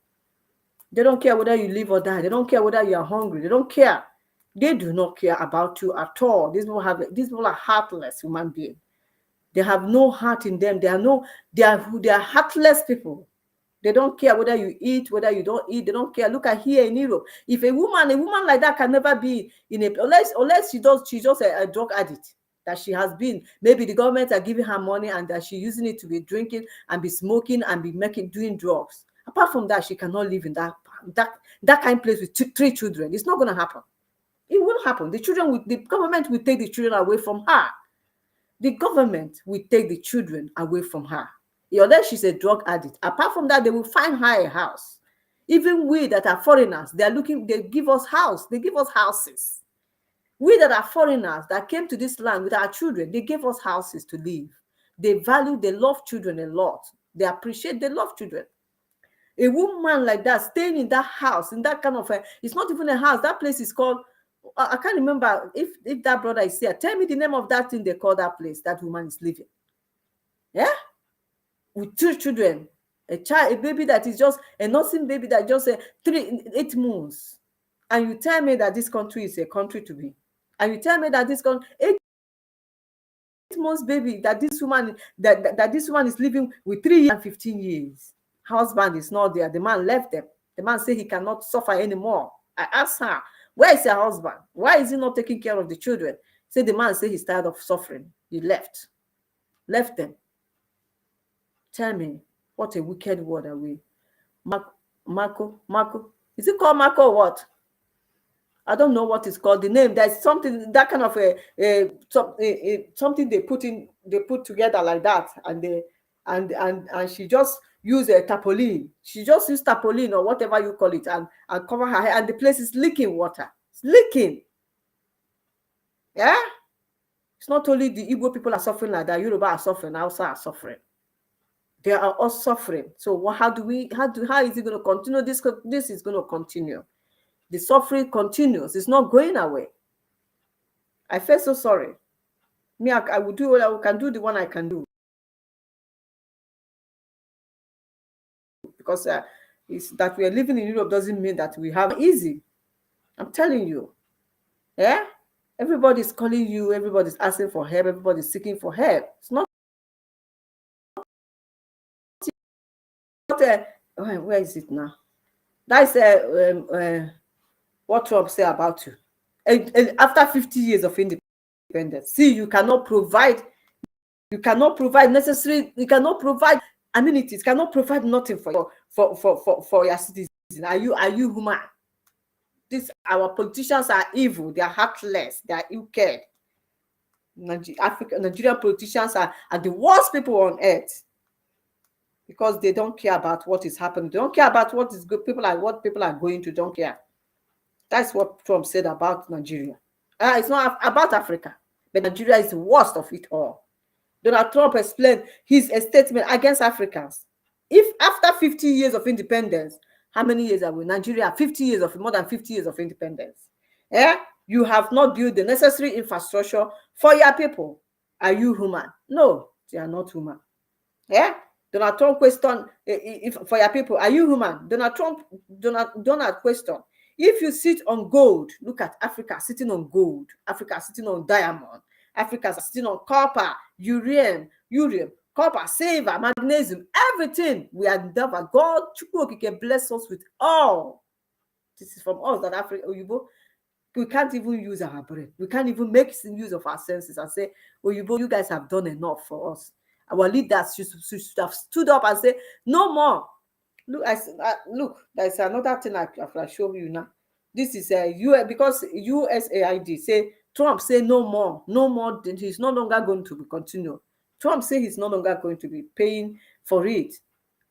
They don't care whether you live or die. They don't care whether you are hungry. They don't care. They do not care about you at all. These people are heartless human beings. They have no heart in them. They are heartless people. They don't care whether you eat, whether you don't eat. They don't care. Look at here in Europe. If a woman like that can never be in a unless she's just a drug addict. That she has been, maybe the government are giving her money and that she's using it to be drinking and be smoking and be doing drugs. Apart from that, she cannot live in that kind of place with 3 children. It's not going to happen. It will happen. The government will take the children away from her. The government will take the children away from her. Unless she's a drug addict. Apart from that, they will find her a house. Even we that are foreigners, they give us house. They give us houses. We that are foreigners that came to this land with our children, they gave us houses to live. They love children a lot. They love children. A woman like that, staying in that house, in that kind of it's not even a house. That place is called I can't remember if that brother is here. Tell me the name of that thing they call that place that woman is living. Yeah, with 2 children, a baby that is just a nursing baby that just 8 months, and you tell me that this country is a country to be, and you tell me that this country 8 months baby that this woman that this woman is living with 3 years and 15 years. Husband is not there. The man left them. The man said he cannot suffer anymore. I asked her, where is your husband? Why is he not taking care of the children? Say the man said he's tired of suffering. He left them. Tell me, what a wicked word are we? Marco. Is it called Marco or what? I don't know what it's called. The name, there's something, that kind of something they put together like that, and she just used a tarpaulin. She just used tarpaulin or whatever you call it, and cover her hair, and the place is leaking water. It's leaking. Yeah? It's not only the Igbo people are suffering like that, Yoruba are suffering, Hausa are suffering. They are all suffering. So how is it going to continue? This is going to continue. The suffering continues. It's not going away. I feel so sorry. Me, I will do what I can do, the one I can do. Because it's that we are living in Europe doesn't mean that we have easy. I'm telling you. Yeah? Everybody's calling you. Everybody's asking for help. Everybody's seeking for help. It's not. Where is it now? That's what Trump said about you. And after 50 years of independence, see, you cannot provide necessary, you cannot provide amenities, cannot provide nothing for your citizens. Are you human? Our politicians are evil, they are heartless, they are ill-cared. Nigerian politicians are the worst people on earth, because they don't care about what is happening. They don't care about what is good. What people are going to, don't care. That's what Trump said about Nigeria. It's not about Africa, but Nigeria is the worst of it all. Donald Trump explained his statement against Africans. If after 50 years of independence, how many years are we? Nigeria, more than 50 years of independence. Yeah? You have not built the necessary infrastructure for your people. Are you human? No, they are not human. Yeah? Donald Trump question, if for your people, are you human? Donald question, if you sit on gold, look at Africa sitting on gold, Africa sitting on diamond, Africa sitting on copper, uranium, copper, silver, magnesium, everything we are endeavor. God can bless us with all. This is from us that Africa, we can't even use our brain. We can't even make use of our senses and say, you guys have done enough for us. Our leaders should have stood up and say, no more. Look, there's another thing I can show you now. This is because USAID say, Trump say no more. He's no longer going to continue. Trump say he's no longer going to be paying for it.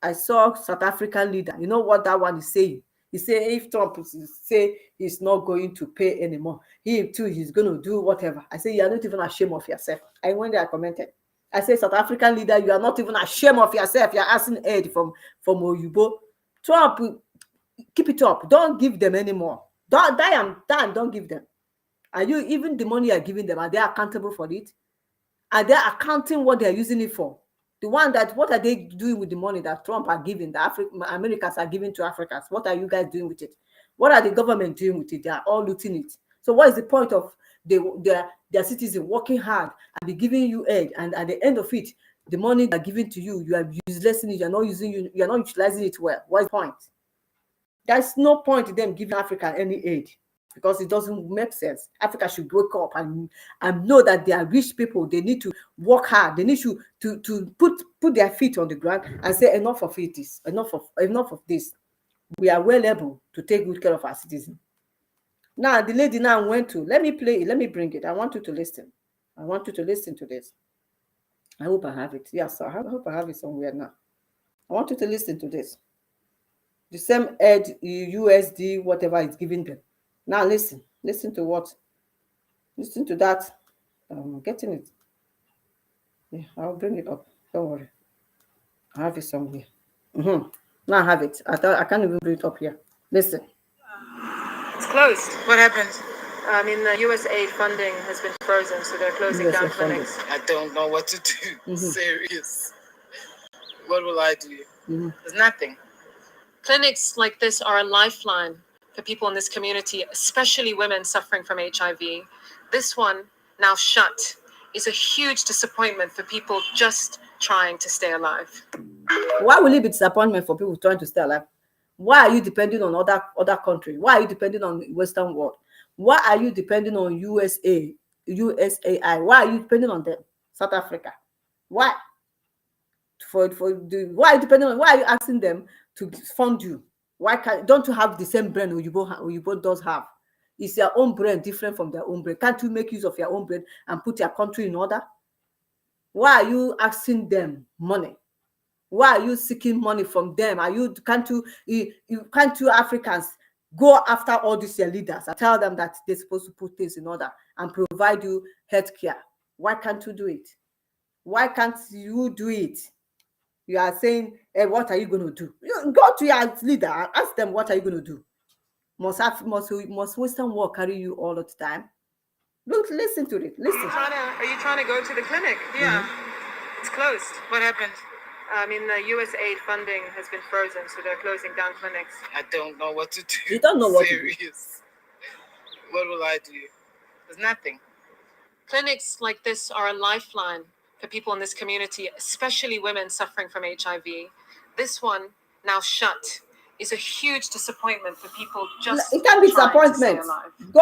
I saw South African leader. You know what that one is saying? He said if Trump say he's not going to pay anymore, he too he's going to do whatever. I say you are not even ashamed of yourself. I went there, I commented. I say, South African leader, you are not even ashamed of yourself. You are asking aid from Oyibo. Trump, keep it up. Don't give them anymore. Don't give them. Are you, even the money you are giving them, are they accountable for it? Are they accounting what they are using it for? What are they doing with the money that Trump are giving, Americans are giving to Africans? What are you guys doing with it? What are the government doing with it? They are all looting it. So what is the point of their citizens working hard and be giving you aid, and at the end of it, the money they're giving to you, you are uselessing it, you're not utilizing it well. What's the point? There's no point in them giving Africa any aid, because it doesn't make sense. Africa should wake up and know that they are rich people. They need to work hard. They need to put their feet on the ground and say, enough of this. We are well able to take good care of our citizens. Now, the lady now went to, let me play it, let me bring it. I want you to listen. I want you to listen to this. I hope I have it. Yes, I hope I have it somewhere now. I want you to listen to this. The same aid, USD, whatever it's giving them. Now listen to that. I'm getting it. Yeah, I'll bring it up. Don't worry. I have it somewhere. Now I have it. I can't even bring it up here. Listen. It's closed. What happened? I mean, the USAID funding has been frozen, so they're closing USAID down funding. clinics. I don't know what to do. Serious. What will I do? There's nothing. Clinics like this are a lifeline for people in this community, especially women suffering from HIV. This one, now shut, is a huge disappointment for people just trying to stay alive. Why will it be disappointment for people trying to stay alive? Why are you depending on other countries? Why are you depending on the Western world? Why are you depending on USAID? Why are you depending on them? South Africa? Why? Why are you depending on? Why are you asking them to fund you? Why don't you have the same brain Oyibo does have? Is your own brain different from their own brain? Can't you make use of your own brain and put your country in order? Why are you asking them money? Why are you seeking money from them? Can't you Africans go after all these your leaders and tell them that they're supposed to put things in order and provide you health care? Why can't you do it? Why can't you do it? You are saying, hey, what are you going to do? You go to your leader and ask them, what are you going to do? Must Western world carry you all the time? Look, listen to it. Listen. Are you trying to go to the clinic? Yeah. It's closed. What happened? I mean, the USAID funding has been frozen, so they're closing down clinics. I don't know what to do. You don't know what to do. Serious. What will I do? There's nothing. Clinics like this are a lifeline for people in this community, especially women suffering from HIV. This one, now shut, is a huge disappointment for people just it can be trying to disappointment. stay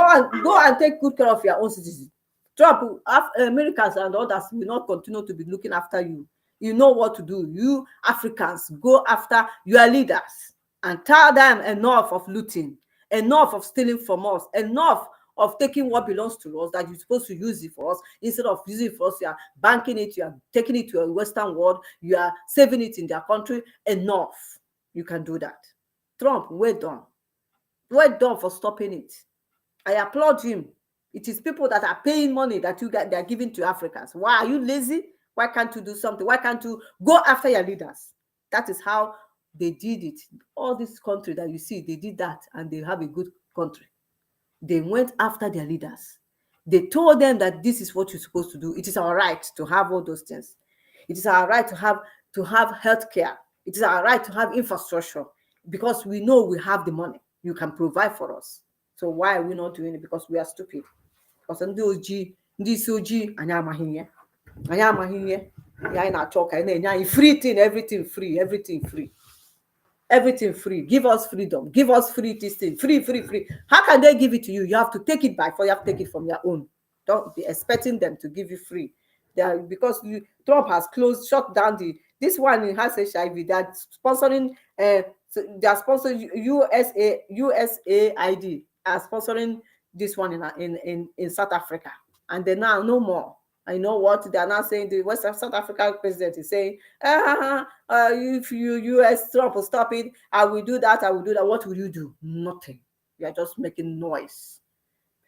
alive. Go and take good care of your own citizens. Trump, Americans and others will not continue to be looking after you. You know what to do. You Africans, go after your leaders and tell them enough of looting, enough of stealing from us, enough of taking what belongs to us, that you're supposed to use it for us. Instead of using it for us, you are banking it, you are taking it to a Western world, you are saving it in their country. Enough. You can do that. Trump, well done. Well done for stopping it. I applaud him. It is people that are paying money that they are giving to Africans. Why are you lazy? Why can't you do something? Why can't you go after your leaders? That is how they did it. All these countries that you see, they did that and they have a good country. They went after their leaders. They told them that this is what you're supposed to do. It is our right to have all those things. It is our right to have health care. It is our right to have infrastructure, because we know we have the money. You can provide for us. So why are we not doing it? Because we are stupid. Because ndị isi ojii anyị amaghị ihe. Anyị amaghị ihe. Anyị na-achọ ka anyị na-enye anyị free thing, everything free, everything free. Everything free. Give us freedom. Give us free this thing. Free. How can they give it to you? You have to take it by force. You have to take it from your own. Don't be expecting them to give you free. Because Trump has shut down this one has HIV. They're sponsoring. They are sponsoring USAID are sponsoring this one in South Africa, and they now no more. I know what they are now saying. The South African president is saying, if US Trump will stop it, I will do that. What will you do? Nothing. You are just making noise.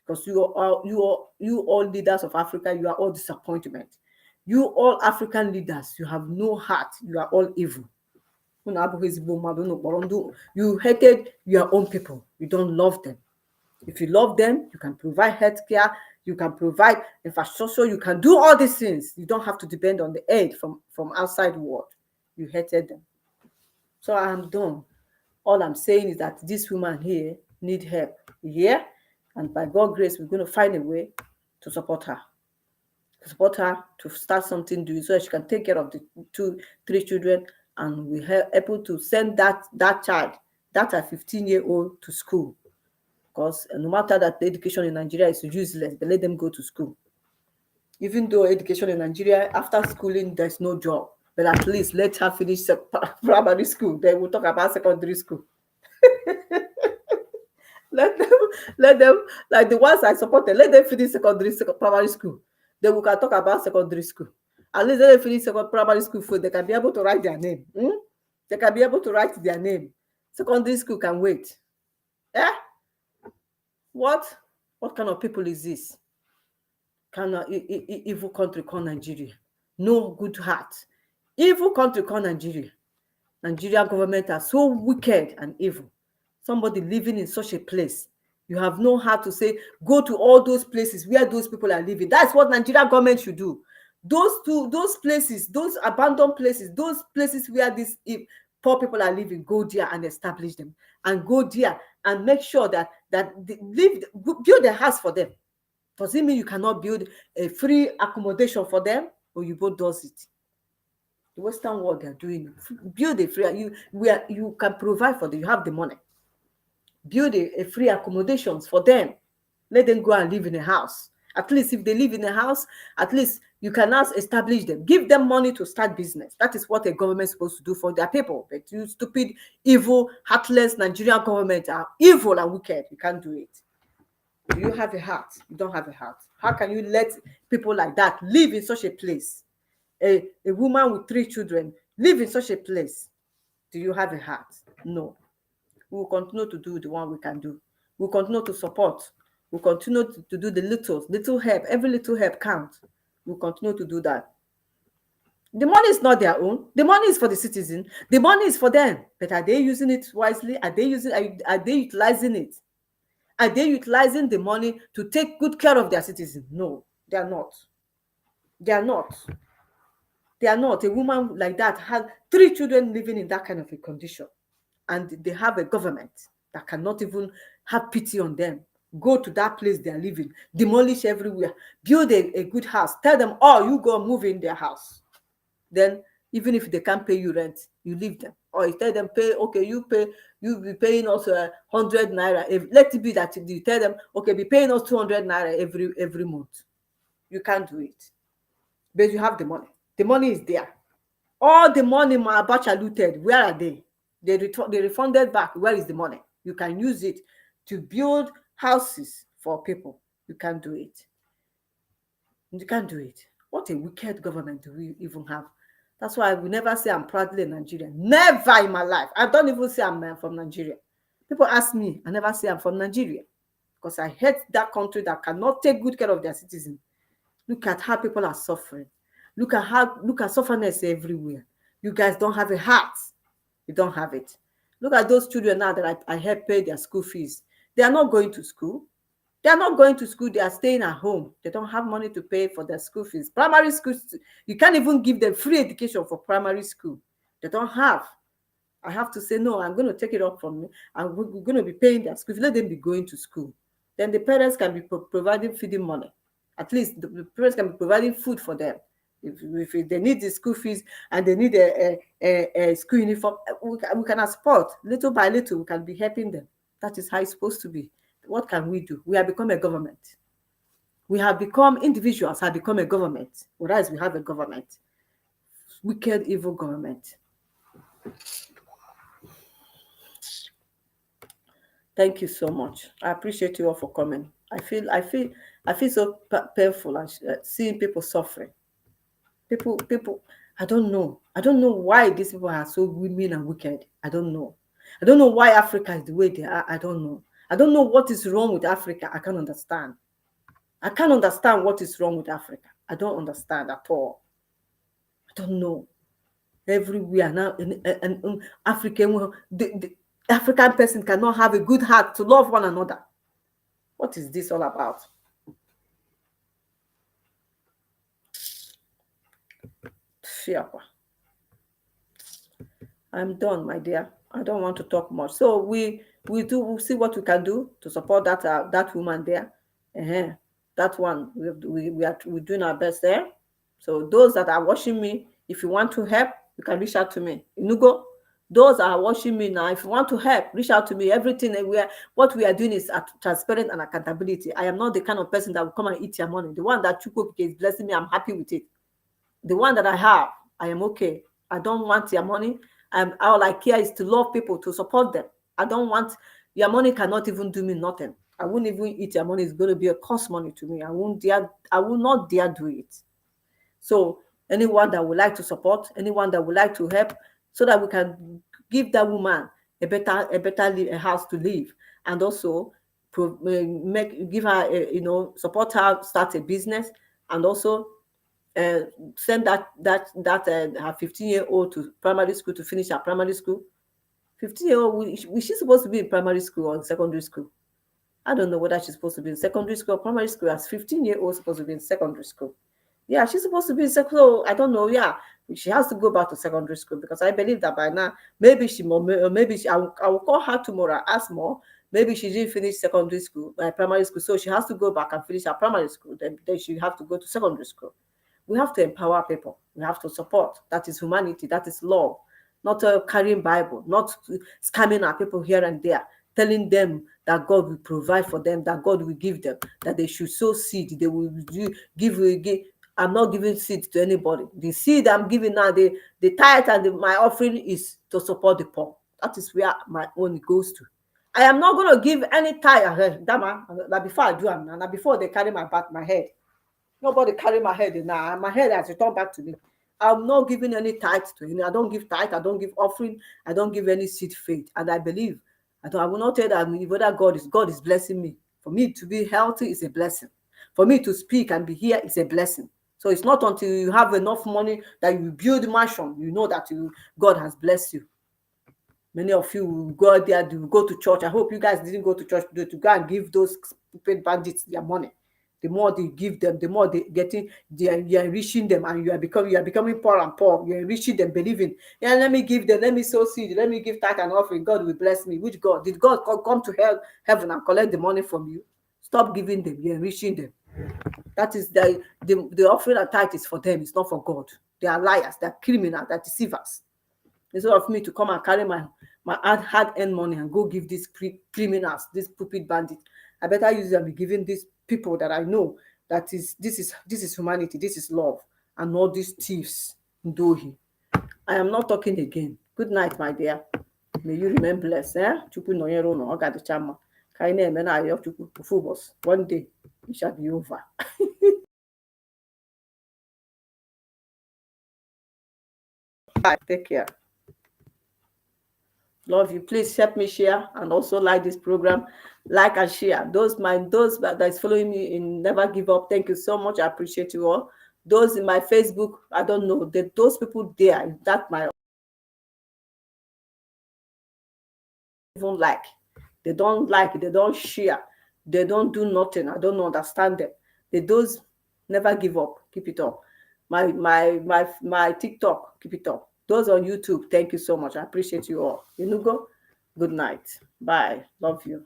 Because you all leaders of Africa, you are all disappointment. You all African leaders, you have no heart. You are all evil. You hated your own people. You don't love them. If you love them, you can provide health care, you can provide infrastructure, you can do all these things. You don't have to depend on the aid from outside the world. You hated them. So I am done. All I'm saying is that this woman here need help. Yeah? And by God's grace, we're going to find a way to support her. To start something doing so that she can take care of the 2-3 children, and we are able to send that child, that a 15-year-old, to school. Because no matter that the education in Nigeria is useless, but let them go to school. Even though education in Nigeria, after schooling, there's no job. But at least let her finish primary school. Then we'll talk about secondary school. Let them, like the ones I supported, let them finish primary school. Then we can talk about secondary school. At least let them finish primary school so they can be able to write their name. They can be able to write their name. Secondary school can wait. Yeah? What kind of people is this? Kind of evil country called Nigeria. No good heart. Evil country called Nigeria. Nigerian government are so wicked and evil. Somebody living in such a place, You have no heart to say, go to all those places where those people are living. That's what Nigerian government should do. Those places, those abandoned places, those places where these poor people are living, go there and establish them, and go there and make sure that they build a house for them. Does it mean you cannot build a free accommodation for them? Or you both does it? The Western world, they are doing it. Build a free, you can provide for them. You have the money. Build a free accommodations for them. Let them go and live in a house. At least if they live in a house, at least you can now establish them. Give them money to start business. That is what a government is supposed to do for their people. But you stupid, evil, heartless Nigerian government are evil and wicked. You can't do it. Do you have a heart? You don't have a heart. How can you let people like that live in such a place? A woman with 3 children live in such a place. Do you have a heart? No. We will continue to do the one we can do. We'll continue to support. We'll continue to do the little help. Every little help counts. We'll continue to do that. The money is not their own. The money is for the citizen. The money is for them. But are they using it wisely? Are they utilizing it? Are they utilizing the money to take good care of their citizens? No, they are not. They are not. They are not. A woman like that has 3 children living in that kind of a condition. And they have a government that cannot even have pity on them. Go to that place they are living, demolish everywhere, build a good house. Tell them, oh, you go move in their house. Then, even if they can't pay you rent, you leave them. Or you tell them, pay, okay, you'll be paying us 100 naira. Let it be that you tell them, okay, be paying us 200 naira every month. You can't do it. But you have the money. The money is there. All the money my Abacha looted, where are they? They refunded back. Where is the money? You can use it to build houses for people. You can't do it. You can't do it. What a wicked government do we even have? That's why I will never say I'm proudly a Nigerian. Never in my life. I don't even say I'm from Nigeria. People ask me, I never say I'm from Nigeria. Because I hate that country that cannot take good care of their citizens. Look at how people are suffering. Look at sufferness everywhere. You guys don't have a heart. You don't have it. Look at those children now that I help pay their school fees. They are not going to school. They are not going to school. They are staying at home. They don't have money to pay for their school fees. Primary school, you can't even give them free education for primary school. They don't have. I have to say, no, I'm going to take it up from me. And we're going to be paying their school fees. Let them be going to school. Then the parents can be providing feeding money. At least the parents can be providing food for them. If they need the school fees and they need a school uniform, we can support little by little. We can be helping them. That is how it's supposed to be. What can we do? We have become a government. We have become individuals. Have become a government. Whereas we have a government, wicked, evil government. Thank you so much. I appreciate you all for coming. I feel so painful and seeing people suffering. People, I don't know why these people are so mean and wicked. I don't know why Africa is the way they are. I don't know what is wrong with Africa. I can't understand. I can't understand what is wrong with Africa. I don't understand at all. I don't know. Everywhere now in African, the African person cannot have a good heart to love one another. What is this all about? I'm done, my dear. I don't want to talk much. So we'll see what we can do to support that woman there. That one, we're doing our best there. So those that are watching me, if you want to help, you can reach out to me. Inugo, those that are watching me now, if you want to help, reach out to me. Everything what we are doing is transparent and accountability. I am not the kind of person that will come and eat your money. The one that Chukwu is blessing me, I'm happy with it. The one that I have, I am okay. I don't want your money. All I care is to love people, to support them. I don't want your money. Cannot even do me nothing. I won't even eat your money. It's going to be a cost money to me. I will not dare do it. So anyone that would like to support, anyone that would like to help, so that we can give that woman a better house to live, and also give her support her, start a business, and also send that her 15-year-old to primary school to finish her primary school. 15-year-old, she's supposed to be in primary school or in secondary school. I don't know whether she's supposed to be in secondary school or primary school. As 15-year-old supposed to be in secondary school. Yeah, she's supposed to be in secondary. So I don't know. Yeah, she has to go back to secondary school because I believe that by now maybe I will call her tomorrow. Ask more. Maybe she didn't finish secondary school, primary school, so she has to go back and finish her primary school. Then she have to go to secondary school. We have to empower people. We have to support. That is humanity. That is love. Not carrying Bible. Not scamming our people here and there, telling them that God will provide for them, that God will give them, that they should sow seed. They will give. I'm not giving seed to anybody. The seed I'm giving now, the tithe and my offering is to support the poor. That is where my own goes to. I am not going to give any tithe. That before I do, and before they carry my head. Nobody carry my head now. My head has returned back to me. I'm not giving any tithe to him. I don't give tithe. I don't give offering. I don't give any seed faith. And I believe. I will not tell that whether God is blessing me. For me to be healthy is a blessing. For me to speak and be here is a blessing. So it's not until you have enough money that you build a mansion, you know that God has blessed you. Many of you will go there, you go to church. I hope you guys didn't go to church to go and give those stupid bandits their money. The more they give them, the more you are enriching them, and you are becoming poor and poor. You are enriching them, believing, yeah, let me give them, let me sow seed, let me give tithe and offering. God will bless me. Which God? Did God come to heaven and collect the money from you? Stop giving them. You're enriching them. That is the offering and tithe is for them. It's not for God. They are liars. They are criminals. They are deceivers. Instead of me to come and carry my hard-earned money and go give these criminals, these stupid bandits, I better use them and be giving these people that I know that this is humanity, this is love, and all these thieves. Ndohi. I am not talking again. Good night, my dear. May you remain blessed. Chukwu nọnyere unu, ọ ga-adịcha mma. Ka anyị na-eme na-arịọ Chukwu ofu ụbọchị. One day, it shall be over. Bye. Take care. Love you. Please help me share and also like this program. Like and share. Those that is following me in Never Give Up, thank you so much. I appreciate you all. Those in my Facebook, I don't know. Those people there, that my even like. They don't like, they don't share, they don't do nothing. I don't understand them. Those Never Give Up. Keep it up. My TikTok, keep it up. Those on YouTube, thank you so much. I appreciate you all. Good night. Bye. Love you.